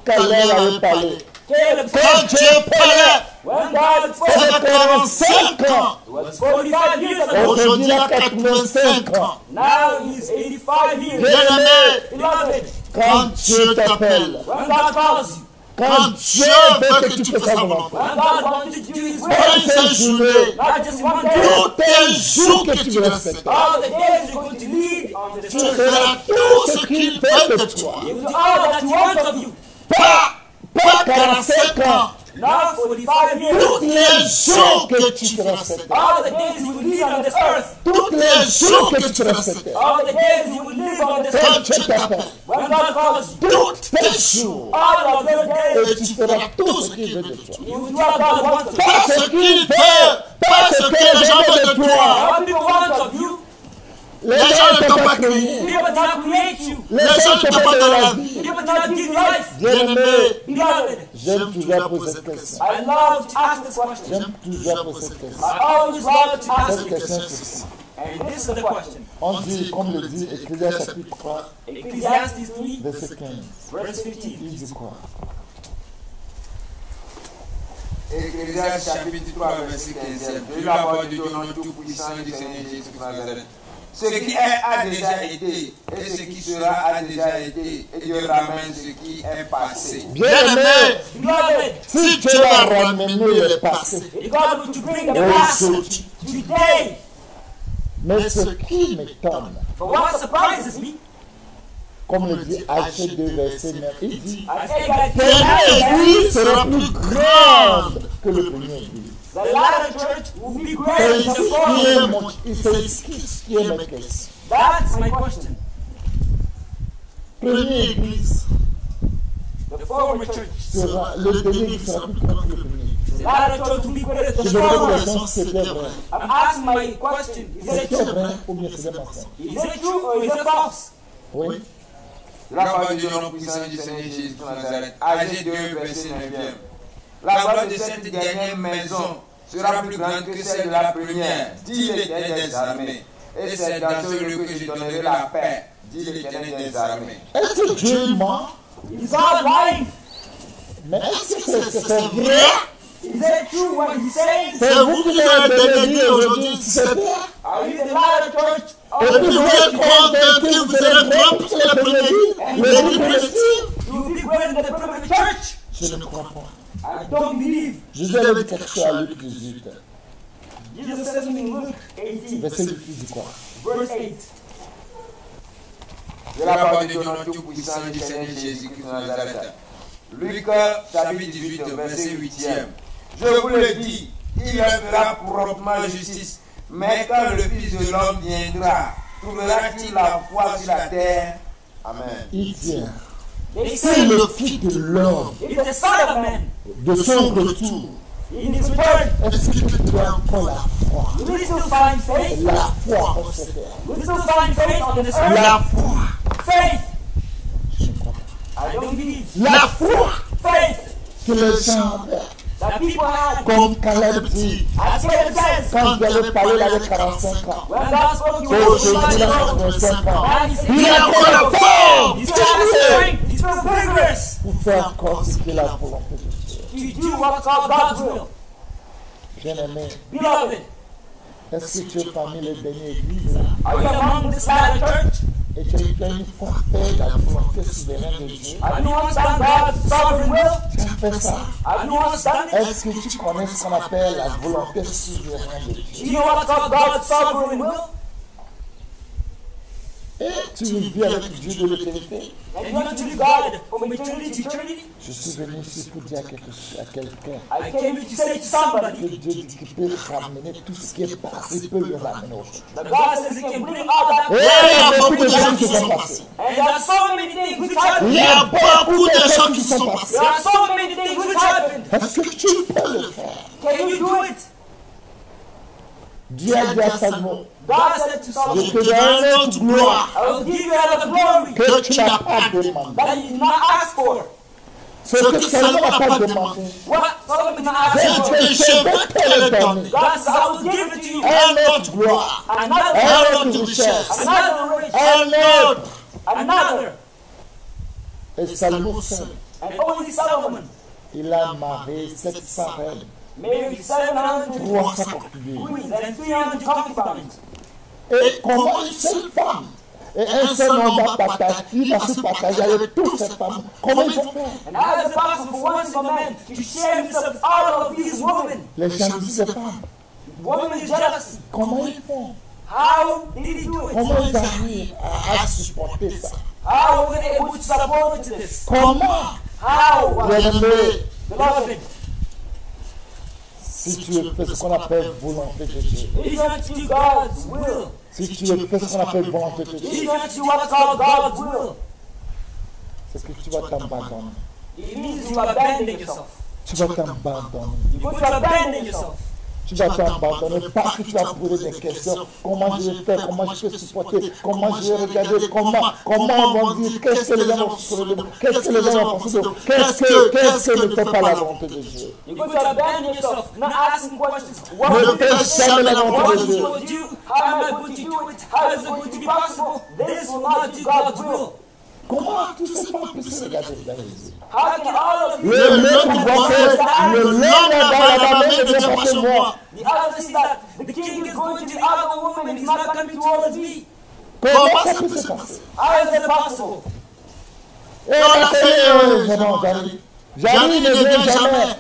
Caleb avait parlé. Caleb said, Quand Dieu parlait, when God ça spoke, fait 45 ans. it was 45 years ago. Aujourd'hui, il a 85 ans. Now he's 85 years. Bien-aimé, Beloved, Quand Dieu t'appelle, when God calls you, quand Dieu veut que tu fasses sa volonté, when God wants you to do His pas will, une seule journée, not just one day, tous tes jours que tu respectes, all the days you're going to lead on this tu earth, feras tout ce qu'il veut de toi. you will do all that He wants of you. pas 45 ans, Not 45 years, tous les jours que tu respectes, all the days you will lead on this earth, Tous les jours que tu respectes, all the days you will live on this quand earth, Dieu t'appelle, when God calls you, tous tes jours, all of your days, et tu feras tout ce qu'il veut de toi. you will do what God wants of you. pas ce qu'il veut, pas ce que les gens veulent de toi. What people want of you, Les gens ne t'ont pas créé. people did not create you, Les gens ne t'ont pas donné la vie. people did not give you life. Bien-aimé, Beloved, j'aime toujours poser cette question. I love to ask this question. J'aime toujours poser cette question. I always love to ask Cette it. question, c'est ceci. And this is the question. On dit, comme le dit Ecclésiaste chapitre 3, Ecclesiastes 3, verset 15. verse 15. Il dit quoi? Ecclésiaste chapitre 3, verset 15. Je la parole de Dieu au nom tout-puissant du Seigneur Jésus de Nazareth. Ce qui est a déjà été, et ce qui sera a déjà été, et Dieu ramène ce qui est passé. Bien-aimé, Beloved, Si Dieu va ramener le passé, if God were to bring the past aujourd'hui, today, mais ce qui m'étonne, but what surprises me, comme le dit H 2, verset 9, il dit, I say that première église sera plus grande. que le premier église. the latter church will be C'est greater than ici the qui former. est mon- c'est ici qui est ma question. That's my question. Première église The former church, sera, le dernier église sera plus grande que le premier. the latter church will be greater than Je the me pose la former. question si c'était vrai. I'm asking my question, is it C'était true? vrai ou bien c'était mensonge? Is it true or is it false? Oui. La parole de Dieu au nom puissant du Seigneur Jésus de Nazareth. Âgé 2, verset 9. La gloire de cette dernière maison sera plus grande que celle de la première, dit l'Éternel des armées. Et c'est dans ce lieu que je donnerai la paix, dit l'Éternel des armées. Est-ce que Dieu ment? Is God lying? Mais est-ce que c'est vrai? Is it true what he's saying? C'est vous qui l'avez donné aujourd'hui, si c'est vrai. Are you the latter church? Et puis vous êtes convaincu, vous êtes vrai pour la première église, l'église primitive? You will be greater than the primitive church? Je ne crois pas. I don't believe. Jésus avait dit quelque chose à Luc 18, Jesus says something in Luke 18, verset 8, il dit quoi? verse 8. De la parole de Dieu au nom tout-puissant du Seigneur Jésus-Christ de Nazareth. Luc chapitre 18, verset 8e. Je vous le dis, il leur fera proprement justice. Mais quand le Fils de l'homme viendra, trouvera-t-il la foi sur la terre? Amen. Il dit, They c'est say le Fils de l'homme, if the Son of Man de son retour. in his return, Est-ce que tu as encore la foi? will we still find faith? La foi en cette terre. Will we still find faith on this earth? La foi. Faith. Je crois pas. I don't believe. La foi Faith que les gens avaient. that that people had. Comme Caleb dit, As Caleb says, quand Dieu avait parlé, il avait 45 ans. when God spoke, he was Aujourd'hui, il a 45 85 ans. and he said, Il a encore la forme he's still has strength, he's still vigorous pour faire encore ce qui est la volonté de Dieu. to do what's called God's will. Bien-aimé, Beloved, est-ce que tu es parmi les dernières églises là? are you among this latter church? Et tu as une fois fait la volonté souveraine de Dieu? Have you understand God's sovereign will? Tu as fait ça? Have you understand it? Est-ce que tu connais ce qu'on appelle la volonté souveraine de Do Dieu? you know what's called God's sovereign will? Et tu vis avec Dieu de l'éternité. And you want to be God from eternity to eternity? Je suis venu ici pour dire quelque chose à quelqu'un I came here to say to somebody que Dieu dit qu'il peut ramener tout ce qui est passé, il peut le ramener aujourd'hui. that God says He can bring all that. Et il y a beaucoup de gens qui sont passés. And there are so many things which happened. Il y a beaucoup de gens qui sont passés. There are so many things which happened. Est-ce que tu peux le faire? Can you do it? Dieu a dit à Salomon, God said to je Solomon, te donne une autre gloire I will give you another glory que tu n'as pas demandé. that you did not ask for. Ce que Salomon n'a pas demandé, What Solomon did not ask c'est for. que je vais te le donner. God says, I will give it to you. Un autre gloire, Another, un autre richesse, another rich, un autre. another. Et Salomon seul, And only Solomon il a marié 700 reines, married 700 300 concubines. queens and 300 concubines. Et comment une seule femme et un seul homme va partager, il va se partager avec toutes ces femmes. Comment ils vont faire? And how is it possible for one single man to share himself with all of these women? Les jalousies des femmes, Women jealousy. comment ils font? How did he do it? Comment ils arrivent à supporter ça? How were they able to support to this? Comment? How? Bien-aimé, Beloved, si tu fais ce qu'on appelle volonté de Dieu, if you want to do God's will, si tu fais ce qu'on appelle volonté de if Dieu, you want to do what's called God's will, c'est que tu vas t'abandonner. it means you abandon yourself. Tu vas t'abandonner. You go to abandon yourself. Tu vas t'abandonner parce que tu vas poser des questions. Comment je vais faire? Comment je vais supporter? Comment je vais regarder? Comment on va dire? Qu'est-ce que les gens vont se lever? Qu'est-ce que les gens vont penser? Qu'est-ce que ne fait pas la volonté de Dieu? You go to abandon yourself, not asking questions. What Ne will fais jamais la volonté de Dieu. I do? How am I going to do it? How is it going to be possible? This will not do God's will. Comment tous ces femmes puissent regarder dans les yeux? How can all of you? Le maître voit que le lion là-bas, là-bas, ne vient pas chez moi. The other see that the king is going to the other woman, he's not coming towards me. Comment ça peut se passer? How is it possible? Et on a fait, non, j'arrive, ne vient jamais.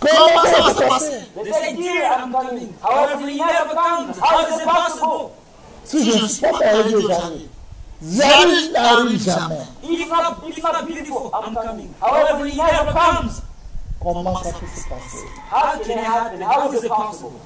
Comment ça va se passer? They say, dear, I'm coming. However, he never comes. How is it possible? Si je ne suis pas avec Dieu, j'arrive n'arrive jamais. If not beautiful, I'm coming. However, he never comes. Comment ça peut se passer? How can it happen? How is it possible?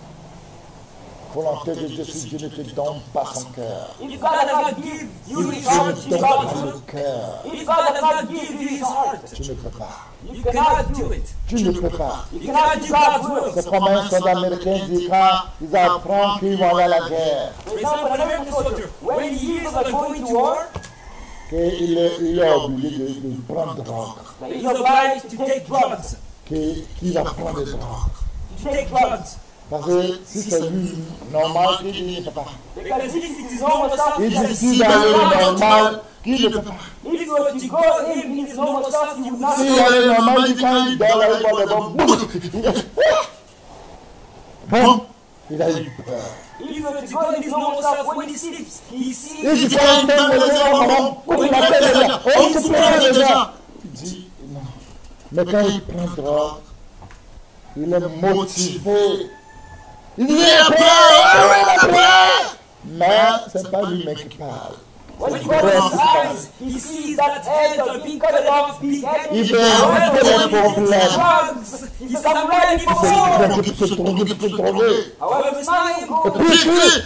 Volonté de Dieu, si Dieu ne te donne pas son cœur. If God does not give you Si his Dieu ne heart, te you donne pas God's le will. cœur, If God does not give you his heart, tu ne peux pas. you cannot do it. Tu ne peux pas. You cannot do God's will. C'est comme un soldat américain dit quand ils apprennent qu'ils vont aller à la guerre, For example, an American soldier, when he hears about going to war, qu'il est obligé de prendre drogue, that he's obliged to take drugs. qu'il va prendre des drogues. To take drugs. Parce que si c'est lui normal, qu'il ne peut pas. Because if it is normal stuff, Il he décide d'aller normal, qu'il ne peut pas. if you were to go in his normal stuff, you would not Si elle est normale, il dit quand il dort, là, il voit les bombes. Bon, il a eu peur. If you were to go in his normal stuff, when he sleeps, he sees Il dit quand il donne les gens, on coupe la tête des gens, on coupe les gens. Il dit non. Mais quand il prend drogue, il est motivé. Il dit il est prêt. Mais ce n'est pas lui-même qui parle. when he closes his eyes, he sees that heads are being cut off, Il beheaded. veut éviter les problèmes. Drugs, he's not ready for Il war. veut se trouver, il peut trouver. However, it's not him going. Puis,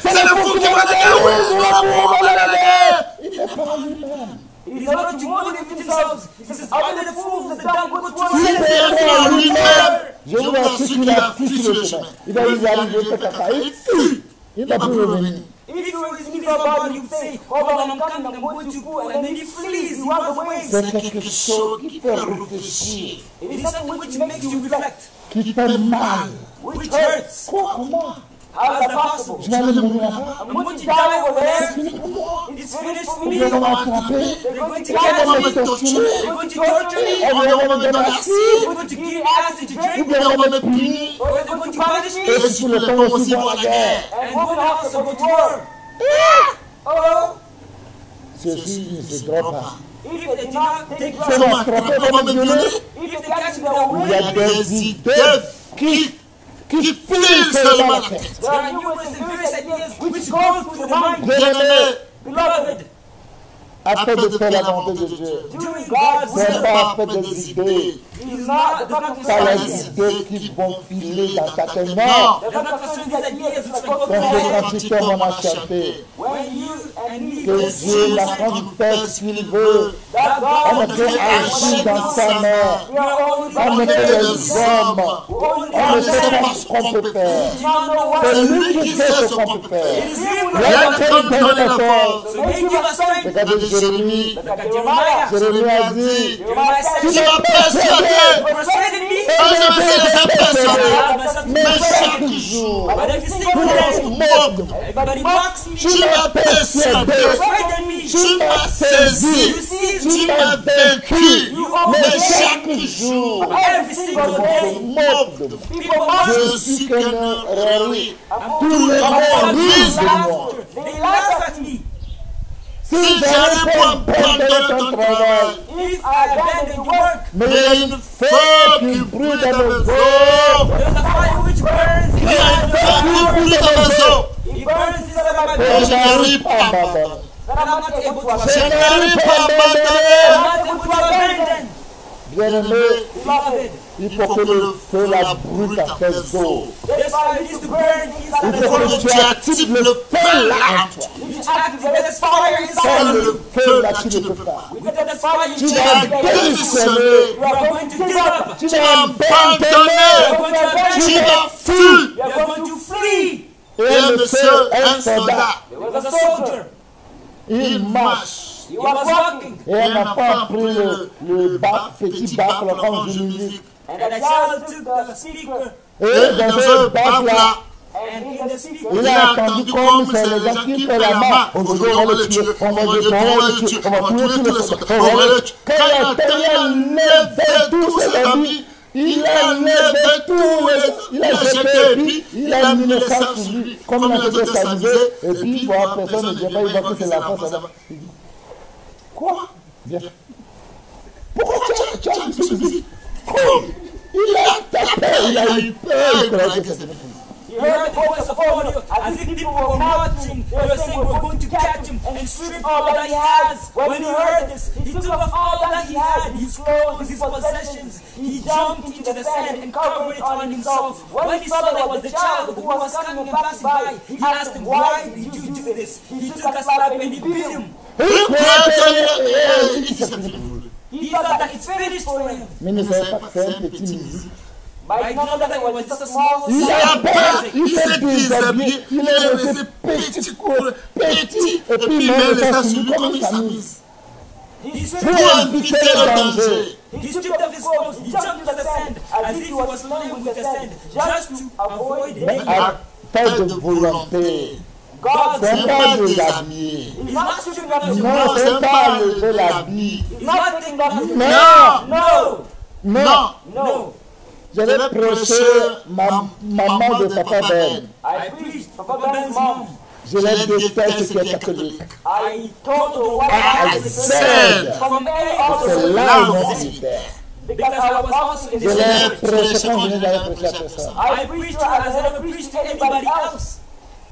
c'est le fou qui va dire oui, on va la guerre. Il n'est pas lui-même. He's not to motivate themselves. He says, other than fools, the dumb, good S'il ones. est à lui-même, je vous assure qu'il a fui sur le chemin. Il va y arriver, il fait caca, il fuit. Il va plus revenir. If you were to meet your body, you say, hold on, I'm coming, I'm going to go, and then he flees, he runs away. C'est quelque chose qui fait réfléchir. It is something which makes you reflect. qui fait mal. which hurts. Comment? How is that possible? Je vais aller mourir là-bas. I'm going to die over C'est there. fini pour moi. It's finished for On me. va m'attraper. They're going to On catch va me. me torturer. They're going to torture me. On va me donner la They're cible. going to give me acid to Ou drink. bien on va me punir. Or they're going to punish me. Et si le temps aussi voir la guerre. And women also go to war. Oh, Ceci ne se drogue pas. if they do not take C'est drugs, m'attraper, on va me violer. if they catch me, they'll Il y win. a des idées qui filent seulement la tête. There are numerous and various ideas which go through the mind. Bien-aimé, Beloved, afin de faire la volonté de Dieu, doing God's c'est will pas après des idées, is not, does not pas concern les you. idées qui vont filer dans ta tête. Non, Does not concern these ideas which go through comme your le head. cantiqueur m'en a chanté, When you and me que Dieu l'a fait ce qu'il veut, that on God ne peut agir dans sa main, we are only on ne peut les hommes, who only on ne know sait pas ce qu'on peut faire. do not know what C'est to do. lui qui sait ce qu'on peut faire. It is him who Il a knows. fait une donner la force. So may he give us strength. Regardez Jérémie. Look at Jeremiah. Jérémie a dit, Jeremiah said, Tu m'as persuadé. "You persuaded me, Ah, je me suis laissé persuader. mais but chaque jour, every tout single le day, monde moque. everybody mocks me, Tu m'as persuadé, persuaded me, tu m'as saisi, tu m'as vaincu, mais chaque jour, every single on se day, moque de moi. people mock me. Je suis qu'un rêve. Tout le monde rit de moi. They laugh at me. Si j'arrive pour abandonner ton travail, If I abandon the work, mais il y a une feu qui brûle dans nos os. there's a fire which burns Il y a une inside femme qui brûle dans mes os. It burns inside my Et belly. je n'arrive pas à abandonner. That I'm not able to Je abandon. n'arrive pas à I'm abandonner. not able to abandon. Bien-aimé, Beloved, il faut que le feu la brûle dans tes os. this fire needs to burn Il inside faut my que belly. tu actives le feu là en toi. You need to activate this fire inside Sans of you. le feu là, tu ne peux pas. Without this fire, Tu you vas can't get it. démissionner. You are going to give up. Tu vas abandonner. You are going to Tu abandon. vas fuir. You are going to flee. Et Et un monsieur, un soldat, soldat, There was a soldier. il marche. He was walking. Et un enfant a pris le petit bac, là, comme je musique. And a child took the speaker. Et dans ce bac là, And in the speaker, il a entendu comme c'est les gens qui font la main. Aujourd'hui, on va le tuer, on va le tuer, on va le tuer, on va tuer tous les soldats, on va le tuer. Quand il a levé tous ses amis, il a levé tous les, il a jeté, et puis il a mis le sang sur lui, comme il a été déstabilisé, et puis bon, personne ne dit pas, il voit que c'est la force là-bas. Il dit, quoi? Viens. Pourquoi tu as dit ceci? Il a tapé, il a eu peur, il croyait que c'était bon. he heard the voice of God as if people were marching. They were saying, "We're going to catch him and strip all that he has." When he heard this, he took off all that he had, his clothes, his possessions. He jumped into the sand and covered it on himself. When he saw that it was the child who was coming and passing by, he asked him, "Why did you do this?" He took a slap and he beat him. Il croyait que c'était fini. He thought that it's finished for him. Mais il ne savait pas que c'est un petit musique. But he did not know that it was just a small Il a peur, sound. il s'est déshabillé, il a laissé petit court, petit, et puis il met le sang sur lui comme une samise. He Pour stripped éviter le danger. off his clothes. He jumped into the sand as if he was playing with the sand, just to avoid Mais danger. à fait de volonté. God's C'est will. pas déshabiller. He's not stripping off his Non, clothes. c'est pas lever l'habit. He's not taking off his Non, No, non. no. J'allais prêcher ma maman de Papa Ben. I preached for Papa Ben's mom. Je l'ai détesté qui est catholique. I told her why I I said, from A c'est also là où mon militaire. because I was also in Je the l'ai church. prêché quand je venais d'aller prêcher après ça. I preached to her as I never preached to anybody else.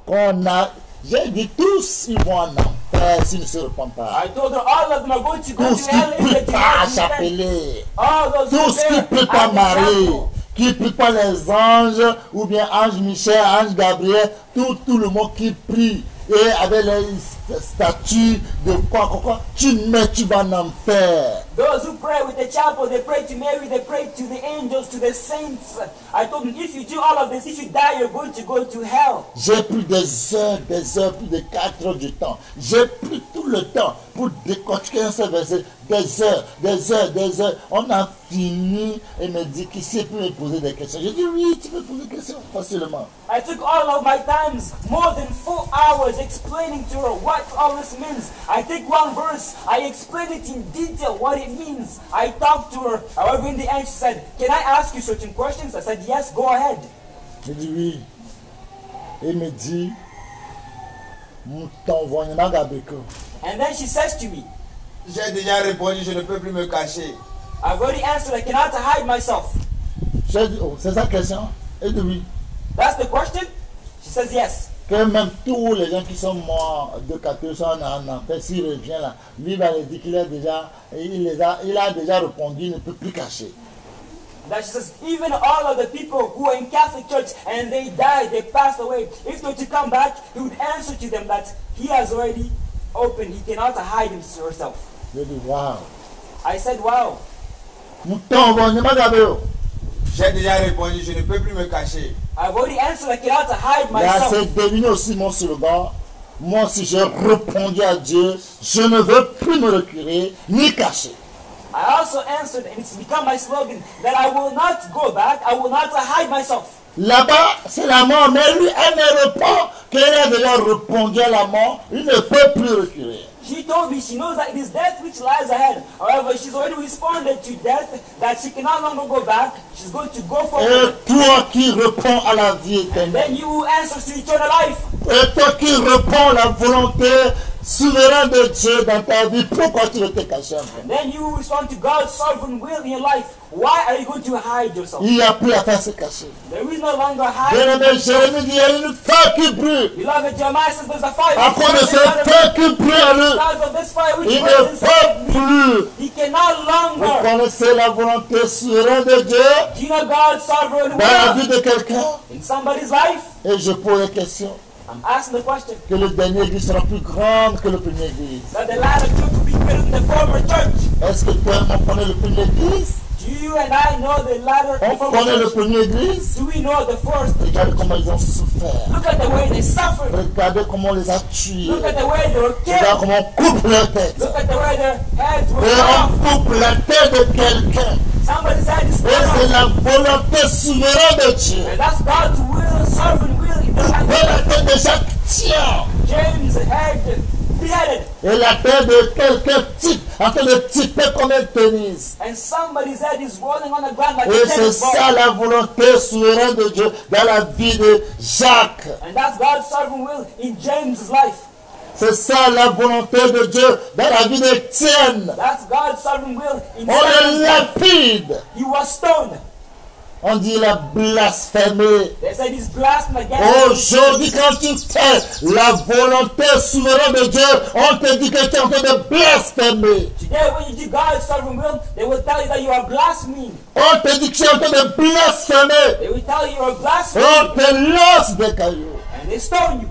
Qu'on a, j'ai dit tous ils vont en enfer s'ils ne se repentent pas. I told her all of them are going to go Tous to qui hell ne if they prient do pas not à repent. chapeler. All those who Tous qui ne there prient pas at the Marie, chapel. qui ne prient pas les anges, ou bien ange Michel, ange Gabriel, tout le monde qui prie. Et avec les statues de quoi, tu vas en enfer. Those who pray with the chapel, they pray to Mary, they pray to the angels, to the saints. I told him, if you do all of this, if you die, you're going to go to hell. J'ai pris des heures, plus de 4 heures du temps. J'ai pris tout le temps pour décortiquer un seul verset. Des heures. On a fini et me dit qu'il sait plus me poser des questions. J'ai dit oui, tu peux poser des questions facilement. I took all of my times, more than 4 hours, explaining to her what all this means. I take one verse, I explain it in detail what it means. I talked to her. However, in the end, she said, "Can I ask you certain questions?" I said, "Yes, go ahead." J'ai dit oui. Et il me dit, ton voyage Gabeko. And then she says to me, J'ai déjà répondu, je ne peux plus me cacher. I've already answered, I cannot hide myself. J'ai dit, oh, c'est sa question. Et dit oui. That's the question? She says yes. Que même tous les gens qui sont morts de 14 ans en enfer, s'il revient là, lui va lui dire qu'il a déjà, il a déjà répondu, il ne peut plus cacher. That she says, even all of the people who are in Catholic Church and they died, they passed away, if they were to come back, he would answer to them that he has already opened, he cannot hide himself. Je dis, wow. I said, wow. J'ai déjà répondu, je ne peux plus me cacher. I've already answered, I cannot hide Là, myself. c'est devenu aussi mon slogan. Moi, si j'ai répondu à Dieu, je ne veux plus me reculer ni cacher. I also answered, and it's become my slogan, that I will not go back, I will not hide myself. Là-bas, c'est la mort, mais lui, elle ne répond qu'elle a déjà répondu à la mort, il ne peut plus reculer. She told me she knows that it is death which lies ahead. However, she's already responded to death, that she can no longer go back, she's going to go Et forward. toi qui réponds à la vie éternelle, Then you will answer to eternal life. et toi qui réponds à la volonté souveraine de Dieu dans ta vie, pourquoi tu veux te cacher un peu? Then you will respond to God's sovereign will in your life. Why are you going to hide yourself? Il n'y a plus à faire se cacher. There is no longer hiding. Bien-aimé, Jérémie dit, il y a une feu qui brûle. Beloved, Jeremiah says there's a fire. À cause de ce feu qui brûle en lui, Because of this fire which il burns ne inside peut me, plus. he cannot Vous longer. connaissez la volonté souveraine de Dieu Do you know God's sovereign dans la will vie de quelqu'un? in somebody's life? Et je pose la question. I'm asking the question. Que le dernier église sera plus grande que le premier église. That the latter church will be greater than the former church. Est-ce que toi, on connaît le premier église? Do you and I know the latter On and former connaît le church? premier église? Do we know the first Regardez church? comment ils ont souffert. Look at the way they suffered. Regardez comment on les a tués. Look at the way they were Regarde killed. comment on coupe leur tête. Look at the way their heads were Et cut off. on coupe la tête de quelqu'un. Somebody's head is Et cut c'est off. la volonté souveraine de Dieu. And that's God's will, sovereign will in their Et la life. tête de Jacques tient. James' head beheaded. Et la tête de quelqu'un type, en train de typer comme un tennis. And somebody's head is rolling on the ground like Et a c'est tennis ball. ça la volonté souveraine de Dieu dans la vie de Jacques. And that's God's sovereign will in James' life. C'est ça la volonté de Dieu dans la vie d'Étienne. That's God's sovereign will in On le Samuel's life. lapide. He was stoned. On dit il a blasphémé. They said he's blasphemed against God. Aujourd'hui, quand tu fais la volonté souveraine de Dieu, on te dit que tu es en train de blasphémer. Today, when you do God's sovereign will, they will tell you that you are blaspheming. On te dit que tu es en train de blasphémer. They will tell you you are On blaspheming. te lance des cailloux. And they stone you.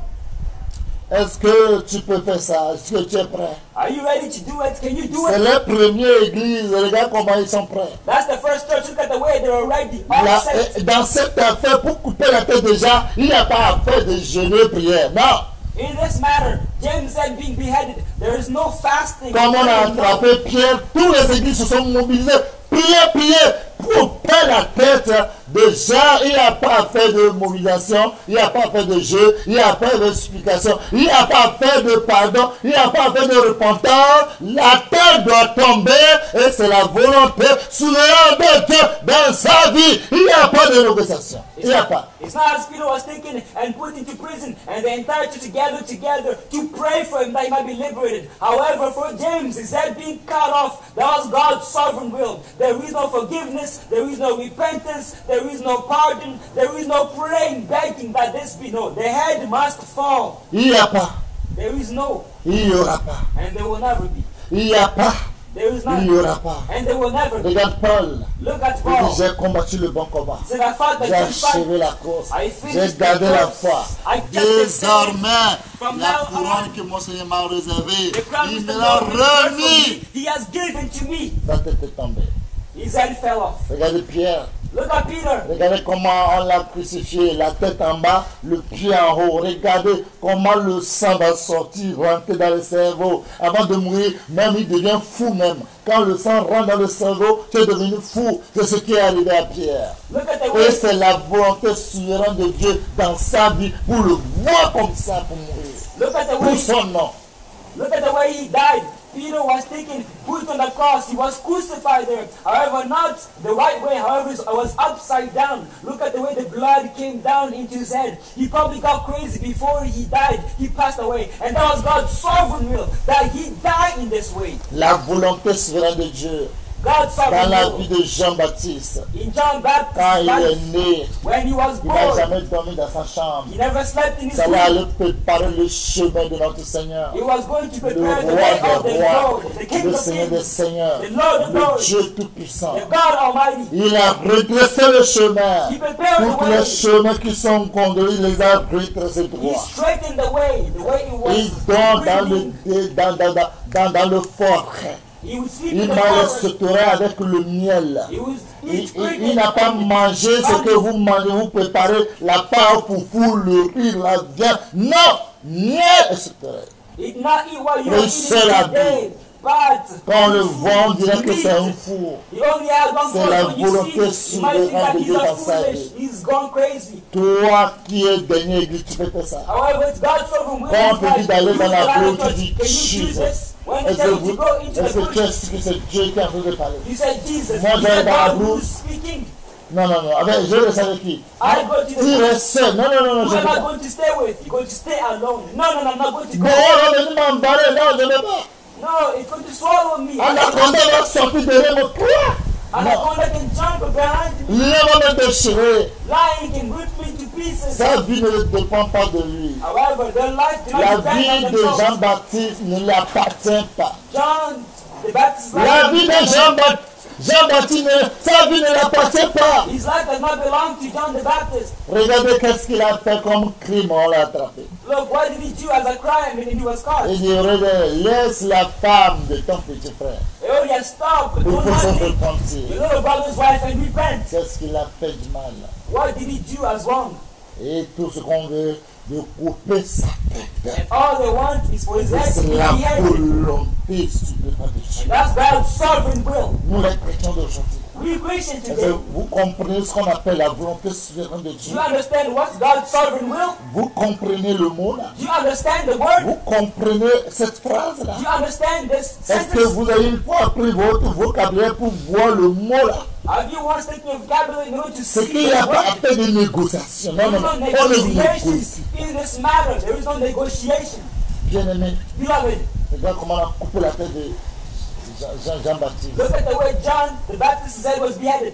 Est-ce que tu peux faire ça? Est-ce que tu es prêt? Are you ready to do it? Can you do C'est it? la première église. Regarde comment ils sont prêts. That's the first church. Look at the way they were ready. All Là, set. dans cette affaire, pour couper la tête déjà, il n'y a pas à faire de jeûner, prière. Non. In this matter, James said being beheaded, there is no fasting. Comme on a attrapé Pierre, tous les églises se sont mobilisées. Priez pour couper la tête de Jean. Il n'y a pas à faire de mobilisation, il n'y a pas à faire de jeu, il n'y a pas à faire d'explication, il n'y a pas à faire de pardon, il n'y a pas à faire de repentance. La tête doit tomber et c'est la volonté souveraine de Dieu dans sa vie. Il n'y a pas de négociation. Il n'y a pas. It's not as Peter was taken and put into prison and the entire church gathered together to pray for him that he might be liberated. However, for James, his head being cut off, that was God's sovereign will. There is no forgiveness, there is no repentance, there is no pardon, there is no praying, begging that this be known. The head must fall. Il n'y a pas. There is no, Il n'y aura pas. and there will never be. Il n'y a pas. There is Il n'y none. aura pas. And there will never be. Regarde Paul. Look at Il Paul. dit, j'ai combattu le bon combat. Said, I fought the J'ai good fight. achevé la course. I J'ai finished gardé the la course. foi. I kept the faith. Désormais, From la now couronne on, que mon Seigneur m'a réservée, the crown il which me the l'a Lord reserved for remis. me, He has given to me. La tête est tombée. His head fell off. Regardez Pierre. Look at Peter. Regardez comment on l'a crucifié. La tête en bas, le pied en haut. Regardez comment le sang va sortir, rentrer dans le cerveau. Avant de mourir, même il devient fou même. Quand le sang rentre dans le cerveau, tu es devenu fou. C'est ce qui est arrivé à Pierre. Look at the Et way. c'est la volonté souveraine de Dieu dans sa vie pour le voir comme ça, pour mourir. Look at the Pour way. son nom. Look at the way he died. Peter was taken, put on the cross. He was crucified there. However, not the right way. However, it was upside down. Look at the way the blood came down into his head. He probably got crazy before he died. He passed away. And that was God's sovereign will, that he died in this way. La volonté souveraine de Dieu God's dans la sovereign vie will. de Jean-Baptiste. In John Quand Baptist's il est life, né, when he was il n'a born, jamais dormi dans sa chambre. he never slept in his Ça allait room. aller préparer le chemin de notre Seigneur. He was going to Le prepare the roi way of des the rois, Lord, the King le of Seigneur des Kings, seigneurs, the Lord of le Lords, Dieu tout-puissant. the God Almighty. Il a redressé le chemin. He prepared the Tous way. les chemins qui sont conduits, il les a redressés He droits. straightened the way it was. Il dort written. dans le forêt. He would sleep Il in the m'a forest. restauré avec le miel. He was Il n'a pas mangé ce que vous mangez, vous préparez la part pour vous, le riz, la viande. Non, miel et restauré. He did not eat what you Le were eating seul habit. today. But Quand on le voit, on dirait que c'est un meat. four. He only had one C'est course. la When you volonté see, you might think souveraine that de he's Dieu a dans sa foolish. vie. He's gone crazy. Toi qui es dernier église, tu peux faire ça. However, it's God's sovereign will. Quand on te dit d'aller dans la Can boue, tu dis you choose Jesus. this? When they Est-ce tell que you to vous, go into est-ce the que tu bush, sais que c'est Dieu qui est en train de parler? you said Jesus. Moi, You j'allais said dans la God boue. who's speaking. Non, non, non. Avec, je reste avec qui? I go to the Tu bush. restes seul. Non, non, non, non, Who je ne am veux I pas. going to stay with? You're going to stay alone. No, no, no, I'm not going to go. Bon, on va venir m'embarrer. Non, je ne veux pas. No, it's going to swallow me. Anaconda va sortir derrière moi. Quoi? Non. Anaconda can jump behind me. Lion va me déchirer. Lion can rip me to pieces. Sa vie ne dépend pas de lui. However, their life do La not depend vie on de themselves. Jean-Baptiste ne lui appartient pas. John the Baptist's La vie de life, Jean-Baptiste, sa vie ne l'appartient pas. his life does not belong to John the Baptist. Regardez qu'est-ce qu'il a fait comme crime, on l'a attrapé. Look, what did he do as a crime and he was caught? Il dit, regarde, laisse la femme de ton petit frère. He already has stopped. Il Do faut not se take repentir. your little brother's wife and repent. Qu'est-ce qu'il a fait du mal? What did he do as wrong? Et tout ce qu'on veut, de couper sa tête. And all they want is for his head to C'est be la beheaded. volonté suprême de Dieu. That's God's sovereign will. Nous, les chrétiens d'aujourd'hui, We Christians est-ce que today, vous comprenez ce qu'on appelle la volonté souveraine de do Dieu? you understand what's God's sovereign will? Vous comprenez le mot là? Do you understand the word? Vous comprenez cette phrase là? Do you understand this Est-ce que sentence? vous avez une fois appris votre vocabulaire pour voir le mot là? Have you once taken your vocabulary in order to C'est see qu'il n'y this a pas word? fait de négociation. Non, There non, is non. no On ne negotiation négocie. in this matter. There is no negotiation. Bien aimé, Beloved, regarde comment on a coupé la tête de Jean-Baptiste. look at the way John the Baptist's head was beheaded.